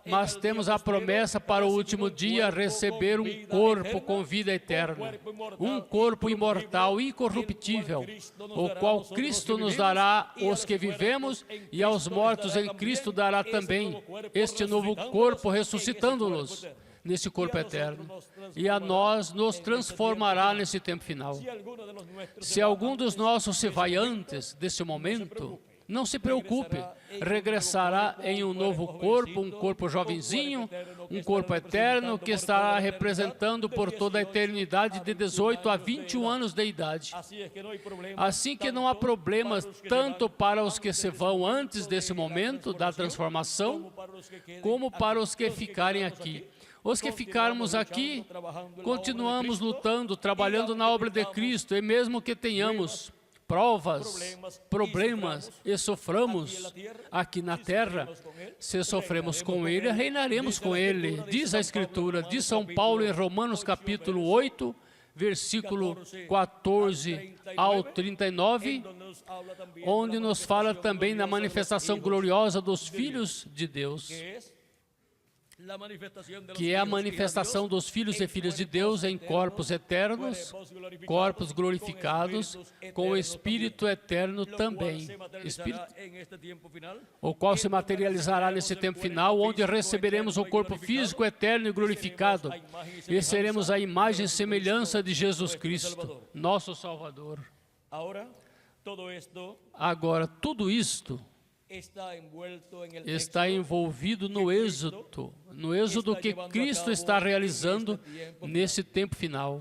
Mas temos a promessa para o último dia receber um corpo com vida eterna, um corpo imortal, incorruptível, o qual Cristo nos dará aos que vivemos e aos mortos em Cristo dará também este novo corpo, ressuscitando-nos nesse corpo eterno. E a nós nos transformará nesse tempo final. Se algum dos nossos se vai antes desse momento, não se preocupe, regressará em um novo corpo, um corpo jovenzinho, um corpo eterno que estará representando por toda a eternidade de 18 a 21 anos de idade. Assim que não há problemas tanto para os que se vão antes desse momento da transformação, como para os que ficarem aqui. Os que ficarmos aqui, continuamos lutando, trabalhando na obra de Cristo, e mesmo que tenhamos provas, problemas e soframos aqui na terra, se sofremos com Ele, reinaremos com Ele. Diz a Escritura, diz São Paulo em Romanos capítulo 8, versículo 14 ao 39, onde nos fala também da manifestação gloriosa dos filhos de Deus, que é a manifestação dos filhos e filhas de Deus em corpos eternos, corpos glorificados, com o Espírito eterno também, o qual se materializará nesse tempo final, onde receberemos o corpo físico eterno e glorificado, e seremos a imagem e semelhança de Jesus Cristo, nosso Salvador. Agora, tudo isto está envolvido no êxodo que Cristo está realizando nesse tempo final.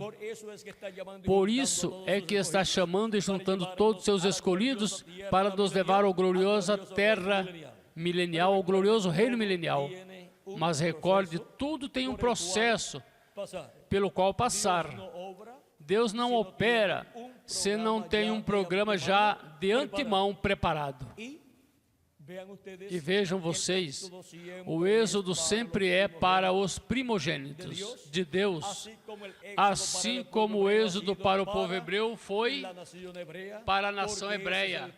Por isso é que está chamando e juntando todos os seus escolhidos para nos levar à gloriosa terra milenial, ao glorioso reino milenial. Mas recorde, tudo tem um processo pelo qual passar. Deus não opera se não tem um programa já de antemão preparado. E vejam vocês, o êxodo sempre é para os primogênitos de Deus, assim como o êxodo para o povo hebreu foi para a nação hebreia,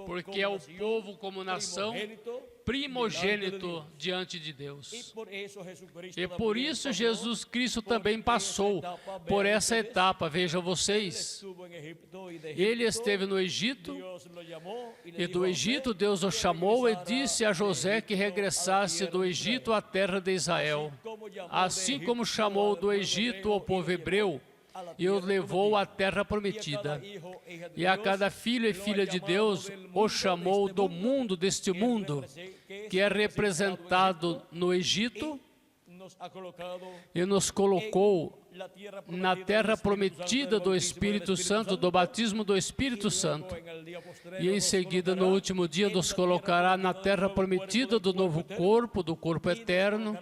porque é o povo como nação primogênito diante de Deus. E por isso Jesus Cristo também passou por essa etapa. Vejam vocês, ele esteve no Egito, e do Egito Deus o chamou e disse a José que regressasse do Egito à terra de Israel. Assim como chamou do Egito o povo hebreu, e o levou à terra prometida. E a cada filho e filha de Deus o chamou do mundo, deste mundo, que é representado no Egito, e nos colocou na terra prometida do Espírito Santo, do batismo do Espírito Santo. E em seguida, no último dia, nos colocará na terra prometida do novo corpo, do corpo eterno,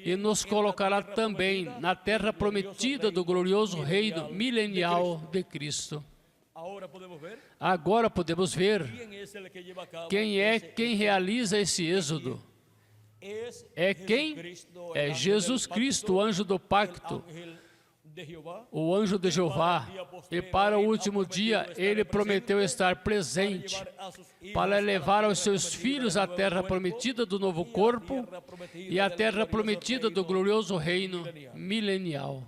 e nos colocará também na terra prometida do glorioso reino milenial de Cristo. Agora podemos ver quem realiza esse êxodo. É quem? É Jesus Cristo, o anjo do pacto, o anjo de Jeová. E para o último dia, ele prometeu estar presente para levar aos seus filhos a terra prometida do novo corpo e a terra prometida do glorioso reino milenial.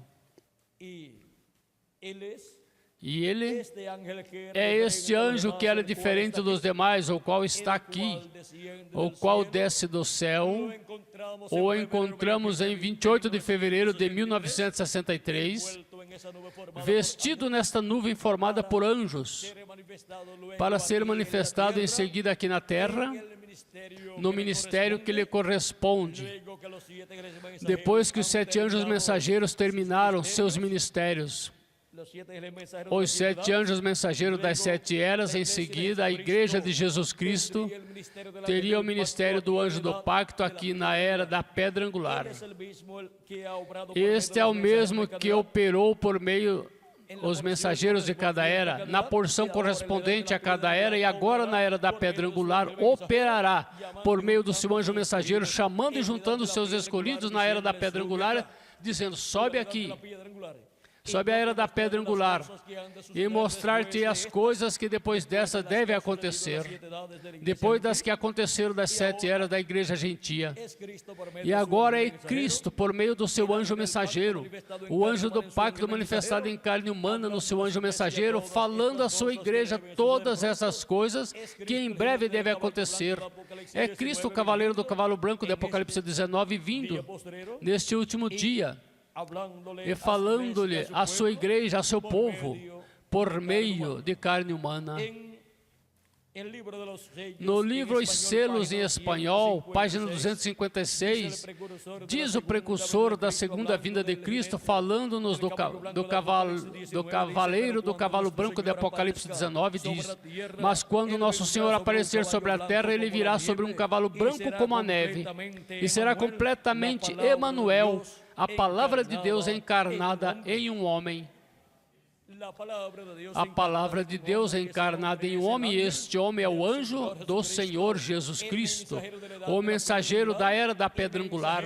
E ele é este anjo que era diferente dos demais, o qual está aqui, o qual desce do céu. O encontramos em 28 de fevereiro de 1963, vestido nesta nuvem formada por anjos, para ser manifestado em seguida aqui na terra, no ministério que lhe corresponde, depois que os 7 anjos mensageiros terminaram seus ministérios. Os 7 anjos mensageiros das 7 eras, em seguida, a Igreja de Jesus Cristo teria o ministério do anjo do pacto aqui na era da pedra angular. Este é o mesmo que operou por meio os mensageiros de cada era, na porção correspondente a cada era, e agora na era da pedra angular operará por meio do seu anjo mensageiro, chamando e juntando os seus escolhidos na era da pedra angular, dizendo: sobe aqui. Sob a era da pedra angular, e mostrar-te as coisas que depois dessa devem acontecer, depois das que aconteceram das 7 eras da igreja gentia. E agora é Cristo, por meio do seu anjo mensageiro, o anjo do pacto manifestado em carne humana no seu anjo mensageiro, falando à sua igreja todas essas coisas que em breve devem acontecer. É Cristo, o cavaleiro do cavalo branco de Apocalipse 19, vindo neste último dia, e falando-lhe à sua igreja, a seu povo, por meio de carne humana. No livro Os Selos, em espanhol, página 256, diz o precursor da segunda vinda de Cristo, falando-nos do cavaleiro do cavalo branco de Apocalipse 19, diz: mas quando nosso Senhor aparecer sobre a terra, ele virá sobre um cavalo branco como a neve, e será completamente Emanuel, a palavra de Deus encarnada em um homem. A palavra de Deus encarnada em um homem, e este homem é o anjo do Senhor Jesus Cristo, o mensageiro da era da pedra angular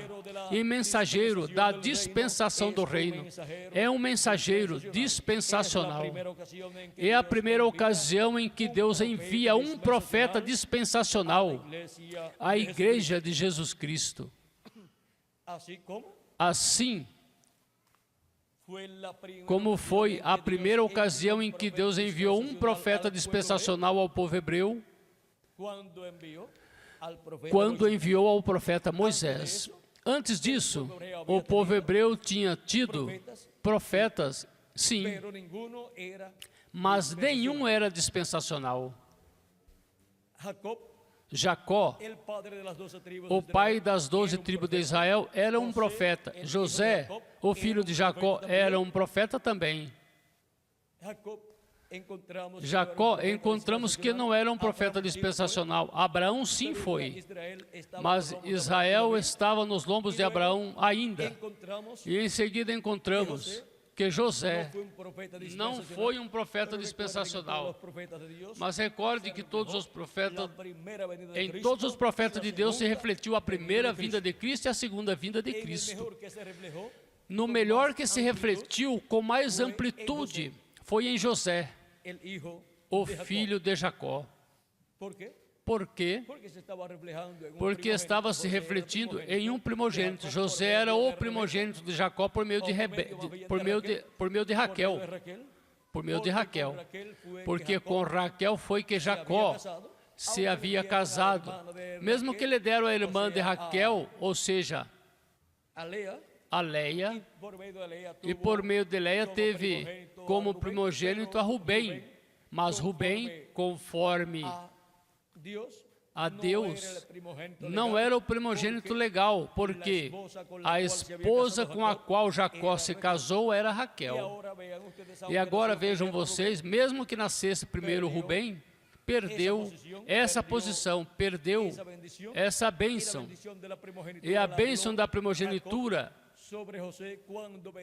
e mensageiro da dispensação do reino. É um mensageiro dispensacional. É a primeira ocasião em que Deus envia um profeta dispensacional à igreja de Jesus Cristo. Assim como foi a primeira ocasião em que Deus enviou um profeta dispensacional ao povo hebreu, quando enviou ao profeta Moisés. Antes disso, o povo hebreu tinha tido profetas, sim, mas nenhum era dispensacional. Jacó, o pai das 12 tribos de Israel, era um profeta. José, o filho de Jacó, era um profeta também. Jacó, encontramos que não era um profeta dispensacional. Abraão sim foi, mas Israel estava nos lombos de Abraão ainda. E em seguida encontramos que José não foi um profeta dispensacional, mas recorde que todos os profetas, em todos os profetas de Deus se refletiu a primeira vinda de Cristo e a segunda vinda de Cristo. No melhor que se refletiu com mais amplitude foi em José, o filho de Jacó. Por quê? Porque estava se refletindo em um primogênito. José era o primogênito de Jacó por meio de Raquel. Por meio de Raquel. Porque com Raquel foi que Jacó se havia casado. Mesmo que lhe deram a irmã de Raquel, ou seja, a Leia, e por meio de Leia teve como primogênito a Rubem. Mas Rubem, conforme a Deus, não era o primogênito legal, porque a esposa com a qual Jacó se casou era Raquel. E agora vejam vocês, mesmo que nascesse primeiro Rubem, perdeu essa posição, perdeu essa bênção. E a bênção da primogenitura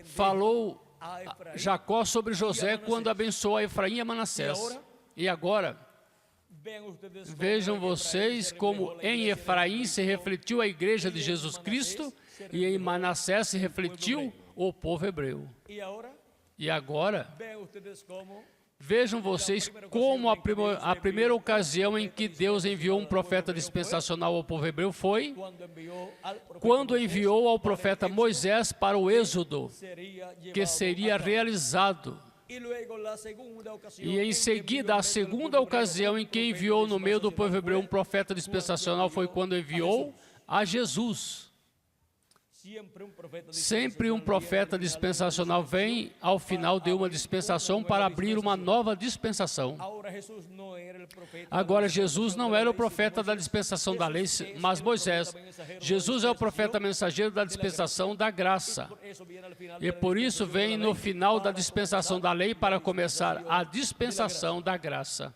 falou Jacó sobre José quando abençoou a Efraim e a Manassés. E agora, vejam vocês como em Efraim se refletiu a igreja de Jesus Cristo e em Manassés se refletiu o povo hebreu. E agora, vejam vocês como a primeira ocasião em que Deus enviou um profeta dispensacional ao povo hebreu foi quando enviou ao profeta Moisés para o Êxodo, que seria realizado. E em seguida, a segunda ocasião em que enviou no meio do povo hebreu um profeta dispensacional foi quando enviou a Jesus. Sempre um profeta dispensacional vem ao final de uma dispensação para abrir uma nova dispensação. Agora, Jesus não era o profeta da dispensação da lei, mas Moisés. Jesus é o profeta mensageiro da dispensação da graça. E por isso vem no final da dispensação da lei para começar a dispensação da graça.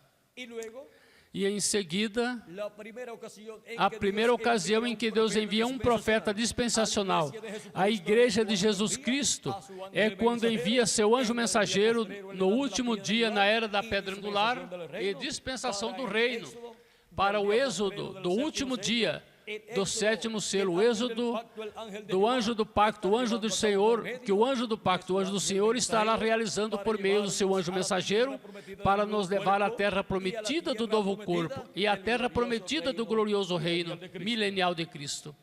E em seguida, a primeira ocasião em que Deus envia um profeta dispensacional, a igreja de Jesus Cristo, é quando envia seu anjo mensageiro no último dia, na era da pedra angular e dispensação do reino, para o êxodo do último dia, do sétimo selo, o êxodo do anjo do pacto, o anjo do Senhor, que o anjo do pacto, o anjo do Senhor estará realizando por meio do seu anjo mensageiro para nos levar à terra prometida do novo corpo e à terra prometida do glorioso reino milenial de Cristo.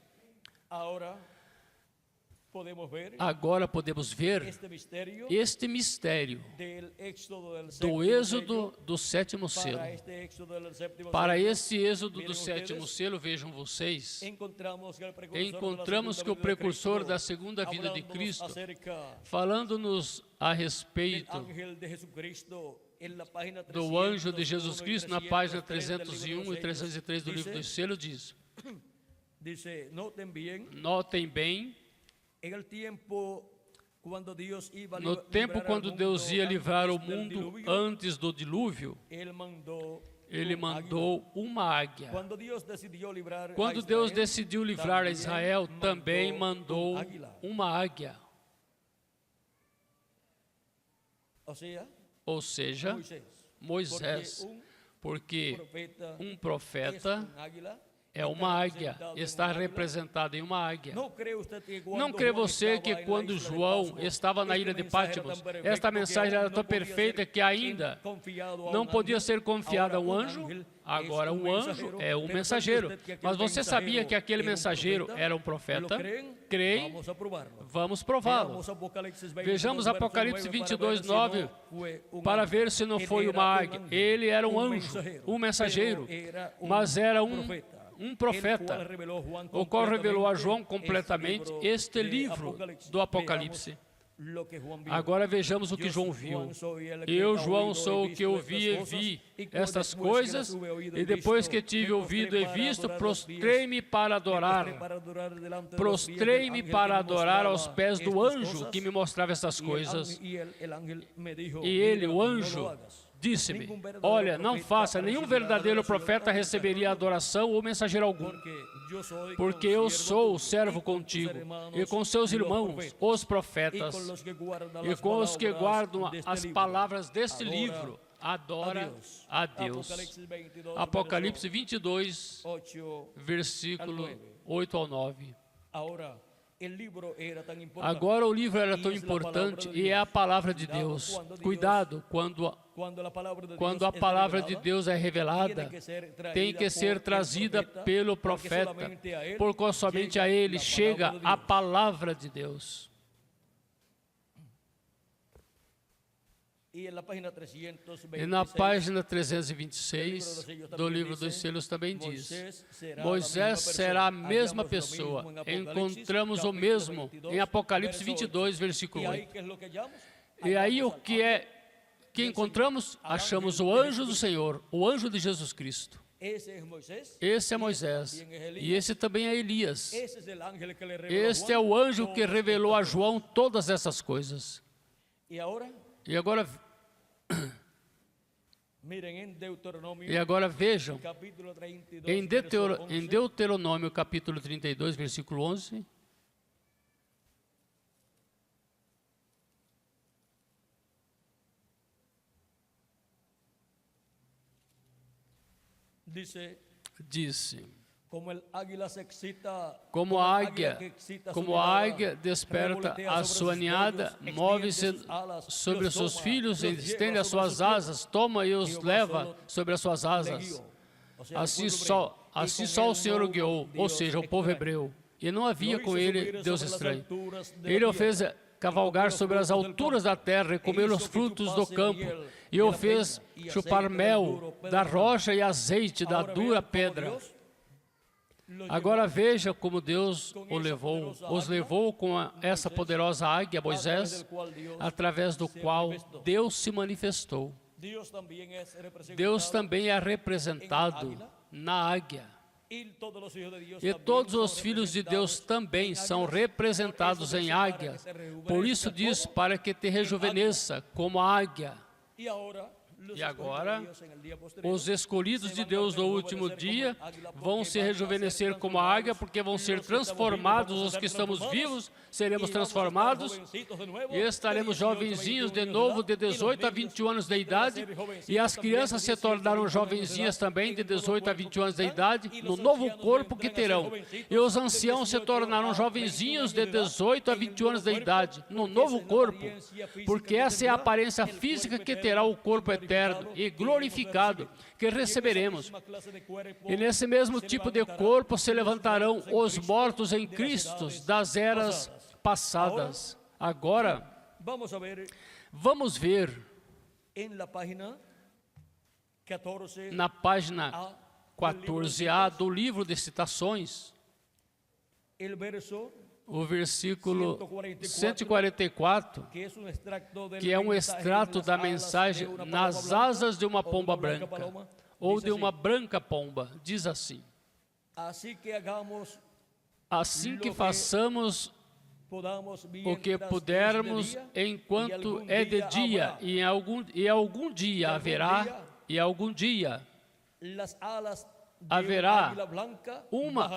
Agora podemos ver este mistério do êxodo do sétimo selo. Para este êxodo do sétimo selo, vejam vocês, encontramos que o precursor da segunda vinda de Cristo, falando-nos a respeito do anjo de Jesus Cristo, na página 301 e 303 do livro dos selos, diz: notem bem, no tempo quando Deus ia livrar o mundo antes do dilúvio, Ele mandou uma águia. Quando Deus decidiu livrar a Israel, também mandou uma águia. Ou seja, Moisés, porque um profeta é uma águia, está representado em uma águia. Não crê você que quando João estava na ilha de Patmos, esta mensagem era tão perfeita que ainda não podia ser confiada a um anjo? Agora, um anjo é um mensageiro. Mas você sabia que aquele mensageiro era um profeta? Creem? Vamos prová-lo. Vejamos Apocalipse 22, 9, para ver se não foi uma águia. Ele era um anjo, um mensageiro, mas era um profeta, o qual revelou a João completamente este livro do Apocalipse. Agora vejamos o que João viu. Eu, João, sou o que ouvi e vi estas coisas, e depois que tive ouvido e visto, prostrei-me para adorar. Prostrei-me para adorar aos pés do anjo que me mostrava essas coisas. E ele, o anjo, disse-me: olha, não faça, nenhum verdadeiro profeta receberia adoração ou mensageiro algum, porque eu sou o servo contigo, e com seus irmãos, os profetas, e com os que guardam as palavras deste livro, adora a Deus. Apocalipse 22, versículo 8 ao 9. Agora o livro era tão importante e é a palavra de Deus. Cuidado, quando a palavra de Deus é revelada, tem que ser trazida pelo profeta, porque somente a ele chega a palavra de Deus. E na página 326 do livro dos selos também diz: Moisés será a mesma pessoa. Encontramos o mesmo em Apocalipse 22, versículo 8. E aí o que encontramos? Achamos o anjo do Senhor, o anjo de Jesus Cristo. Esse é Moisés e esse também é Elias. Este é o anjo que revelou a João todas essas coisas. E agora vejam, em Deuteronômio capítulo 32, versículo 11, disse: Como a águia desperta a sua ninhada, move-se sobre os seus filhos, estende as suas asas, toma e os leva sobre as suas asas. Assim só o Senhor o guiou, ou seja, o povo hebreu. E não havia com ele Deus estranho. Ele o fez cavalgar sobre as alturas da terra e comer os frutos do campo. E o fez chupar mel da rocha e azeite da dura pedra. Agora veja como Deus os levou com essa poderosa águia, Moisés, através do qual Deus se manifestou. Deus também é representado na águia. E todos os filhos de Deus também são representados em águia. Por isso diz, para que te rejuvenesça como a águia. E agora, os escolhidos de Deus no último dia vão se rejuvenescer como a águia, porque vão ser transformados. Os que estamos vivos seremos transformados e estaremos jovenzinhos de novo, de 18 a 21 anos de idade. E as crianças se tornarão jovenzinhas também, de 18 a 21 anos de idade, no novo corpo que terão. E os anciãos se tornarão jovenzinhos de 18 a 21 anos de idade, no novo corpo, porque essa é a aparência física que terá o corpo eterno e glorificado que receberemos. E nesse mesmo tipo de corpo se levantarão os mortos em Cristo das eras passadas. Agora, vamos ver na página 14a do livro de Citações, o versículo 144, que é um extrato da mensagem nas asas de uma pomba branca, ou de uma branca pomba, diz assim: assim que façamos o que pudermos enquanto é de dia, e algum dia haverá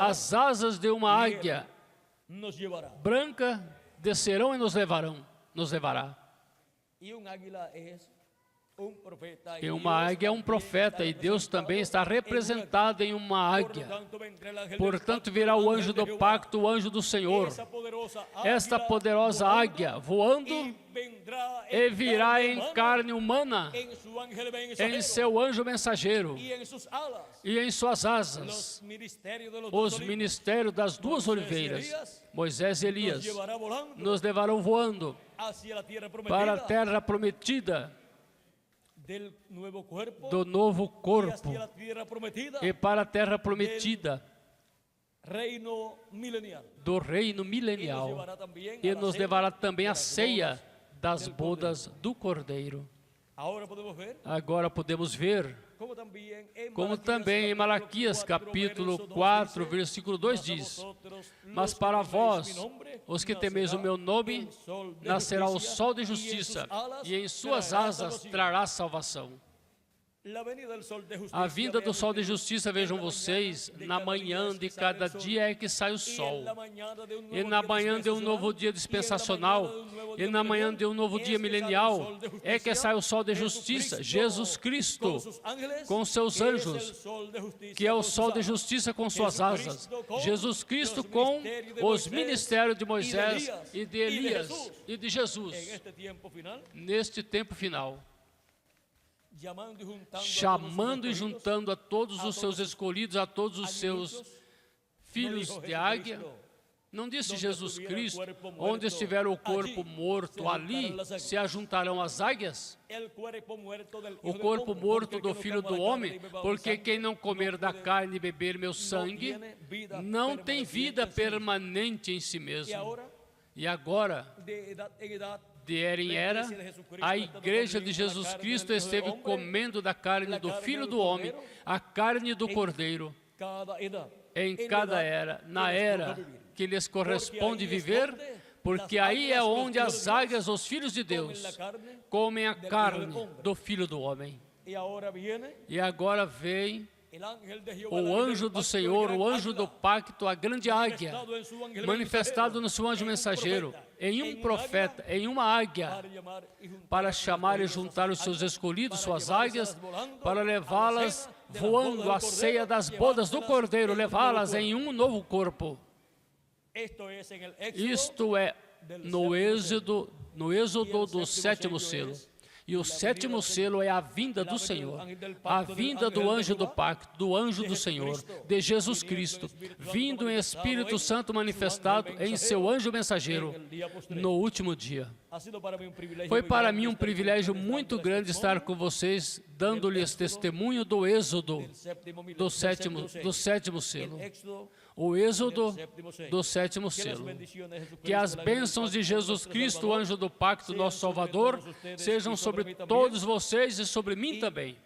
as asas de uma águia branca descerão e nos levará. E uma águia é um profeta, e Deus também está representado em uma águia. Portanto, virá o anjo do pacto, o anjo do Senhor, esta poderosa águia voando, e virá em carne humana, em seu anjo mensageiro, e em suas asas, os ministérios das duas oliveiras, Moisés e Elias, nos levarão voando para a terra prometida, do novo corpo, e para a terra prometida do reino milenial, e nos levará também a ceia das bodas do Cordeiro. Agora podemos ver, como também em Malaquias capítulo 4, versículo 2 diz: mas para vós, os que temeis o meu nome, nascerá o sol de justiça, e em suas asas trará salvação. A vinda do sol de justiça, vejam vocês, na manhã de cada dia é que sai o sol. E na manhã de um novo dia dispensacional, e na manhã de um novo dia milenial, é que sai o sol de justiça, Jesus Cristo, com seus anjos, que é o sol de justiça com suas asas. Jesus Cristo com os ministérios de Moisés e de Elias e de Jesus, neste tempo final. Chamando e juntando a todos os seus escolhidos, a todos os seus filhos de águia. Não disse Jesus Cristo, onde estiver o corpo morto, ali se ajuntarão as águias? O corpo morto do Filho do Homem, porque quem não comer da carne e beber meu sangue, não tem vida permanente em si mesmo. E agora, de era em era, a igreja de Jesus Cristo esteve comendo da carne do Filho do Homem, a carne do Cordeiro, em cada era, na era que lhes corresponde viver, porque aí é onde as águias, os filhos de Deus, comem a carne do Filho do Homem. E agora vem o anjo do Senhor, o anjo do pacto, a grande águia, manifestado no seu anjo mensageiro, em um profeta, em uma águia, para chamar e juntar os seus escolhidos, suas águias, para levá-las voando à ceia das bodas do Cordeiro, levá-las em um novo corpo. Isto é no êxodo do sétimo selo. E o sétimo selo é a vinda do Senhor, a vinda do anjo do pacto, do anjo do Senhor, de Jesus Cristo, vindo em Espírito Santo manifestado em seu anjo mensageiro no último dia. Foi para mim um privilégio muito grande estar com vocês, dando-lhes testemunho do êxodo do sétimo selo. O êxodo do sétimo selo. Que as bênçãos de Jesus Cristo, o anjo do pacto, nosso Salvador, sejam sobre todos vocês e sobre mim também.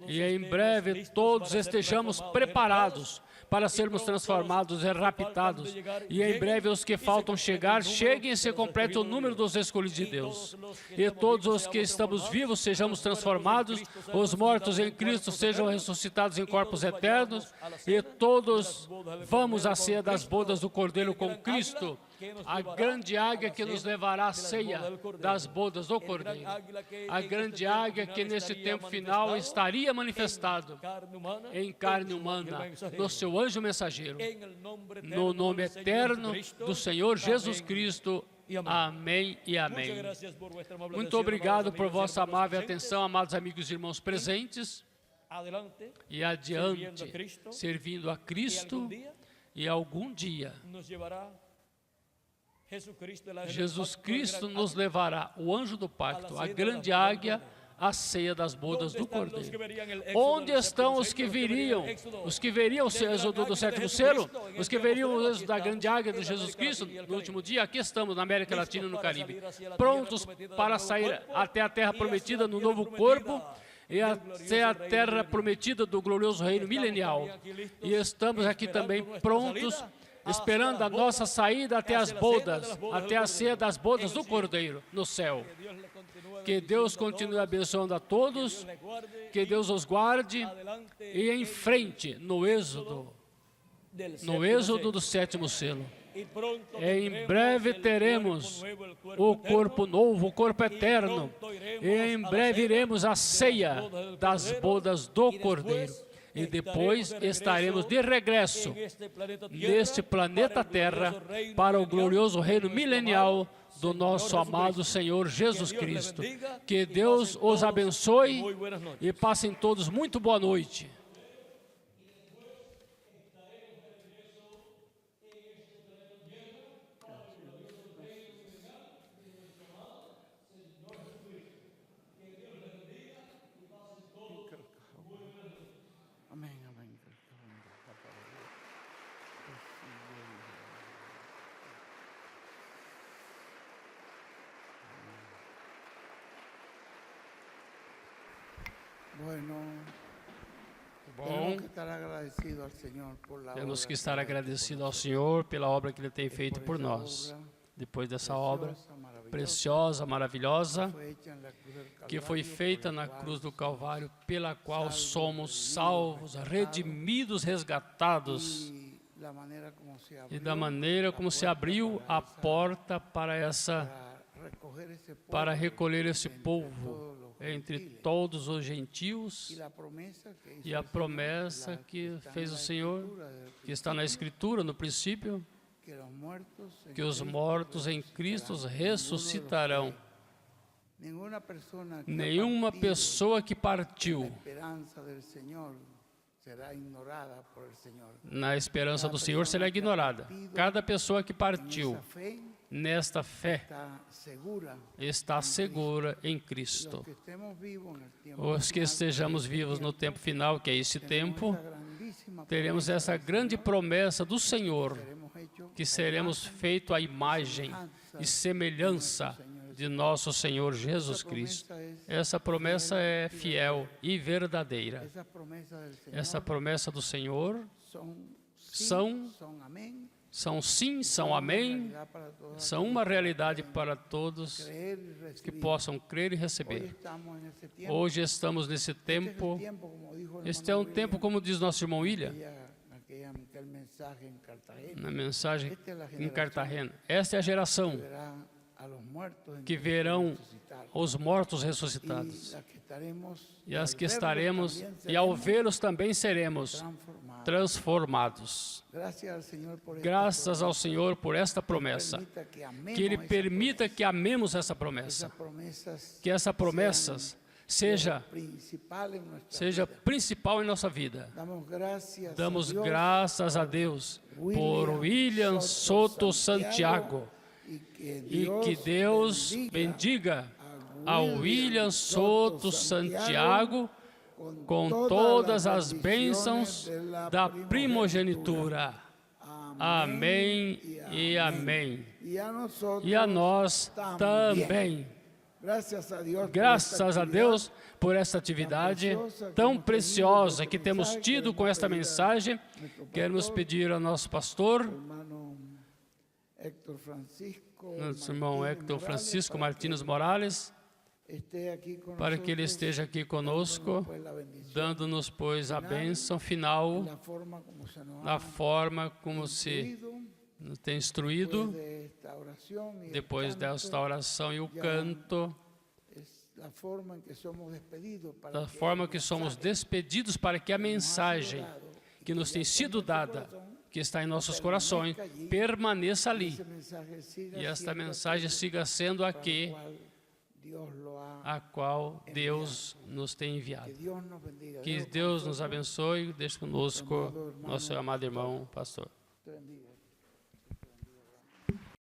E em breve todos estejamos preparados para sermos transformados e raptados. E em breve os que faltam chegar, cheguem e se complete o número dos escolhidos de Deus. E todos os que estamos vivos sejamos transformados, os mortos em Cristo sejam ressuscitados em corpos eternos, e todos vamos à ceia das bodas do Cordeiro com Cristo, a grande águia que nos levará à ceia das bodas do Cordeiro. A grande águia que nesse tempo final estaria manifestado em carne humana, no seu anjo mensageiro, no nome eterno do Senhor Jesus Cristo. Amém e amém. Muito obrigado por vossa amável atenção, amados amigos e irmãos presentes. E adiante, servindo a Cristo, e algum dia Jesus Cristo nos levará, o anjo do pacto, a grande águia, à ceia das bodas do Cordeiro. Onde estão os que veriam o êxodo do sétimo selo? Os que veriam o êxodo da grande águia de Jesus Cristo no último dia? Aqui estamos, na América Latina e no Caribe, prontos para sair até a terra prometida no novo corpo, e até a terra prometida do glorioso reino milenial. E estamos aqui também prontos, esperando a nossa saída até as bodas, até a ceia das bodas do Cordeiro no céu. Que Deus continue abençoando a todos, que Deus os guarde, e em frente no êxodo do sétimo selo. Em breve teremos o corpo novo, o corpo eterno, e em breve iremos à ceia das bodas do Cordeiro. E depois estaremos de regresso neste planeta Terra para o glorioso reino milenial do nosso amado Senhor Jesus Cristo. Que Deus os abençoe e passem todos muito boa noite. Temos que estar agradecidos ao Senhor pela obra que Ele tem feito por nós. Depois dessa obra preciosa, maravilhosa, que foi feita na cruz do Calvário, pela qual somos salvos, redimidos, resgatados, e da maneira como se abriu a porta para recolher esse povo entre todos os gentios, e a promessa que fez o Senhor, que está na Escritura, no princípio, que os mortos em Cristo ressuscitarão. Nenhuma pessoa que partiu na esperança do Senhor será ignorada. Cada pessoa que partiu nesta fé está segura em Cristo. Os que estejamos vivos no tempo final, que é esse tempo, teremos essa grande promessa do Senhor, que seremos feitos à imagem e semelhança de nosso Senhor Jesus Cristo. Essa promessa é fiel e verdadeira. Essa promessa do Senhor são sim, são amém, são uma realidade para todos que possam crer e receber. Hoje estamos nesse tempo, este é um tempo, como diz nosso irmão William, na mensagem em Cartagena, esta é a geração que verão os mortos ressuscitados, e as que estaremos, e ao vê-los também seremos transformados. Graças ao Senhor por esta promessa, que Ele permita que amemos essa promessa, que essa promessa seja principal em nossa vida. Damos graças a Deus por William Soto Santiago, e que Deus bendiga a William Soto Santiago com todas as bênçãos da primogenitura. Amém e amém. E a nós também. Graças a Deus por esta atividade tão preciosa que temos tido com esta mensagem. Queremos pedir ao nosso pastor, nosso irmão Héctor Francisco Martínez Morales, para que ele esteja aqui conosco, dando-nos, pois, a bênção final, na forma como se nos tem instruído, depois desta oração e o canto, da forma que somos despedidos, para que a mensagem que nos tem sido dada, que está em nossos corações, permaneça ali, e esta mensagem siga sendo aqui, a qual Deus nos tem enviado. Que Deus nos abençoe. Deixe conosco nosso amado irmão, pastor.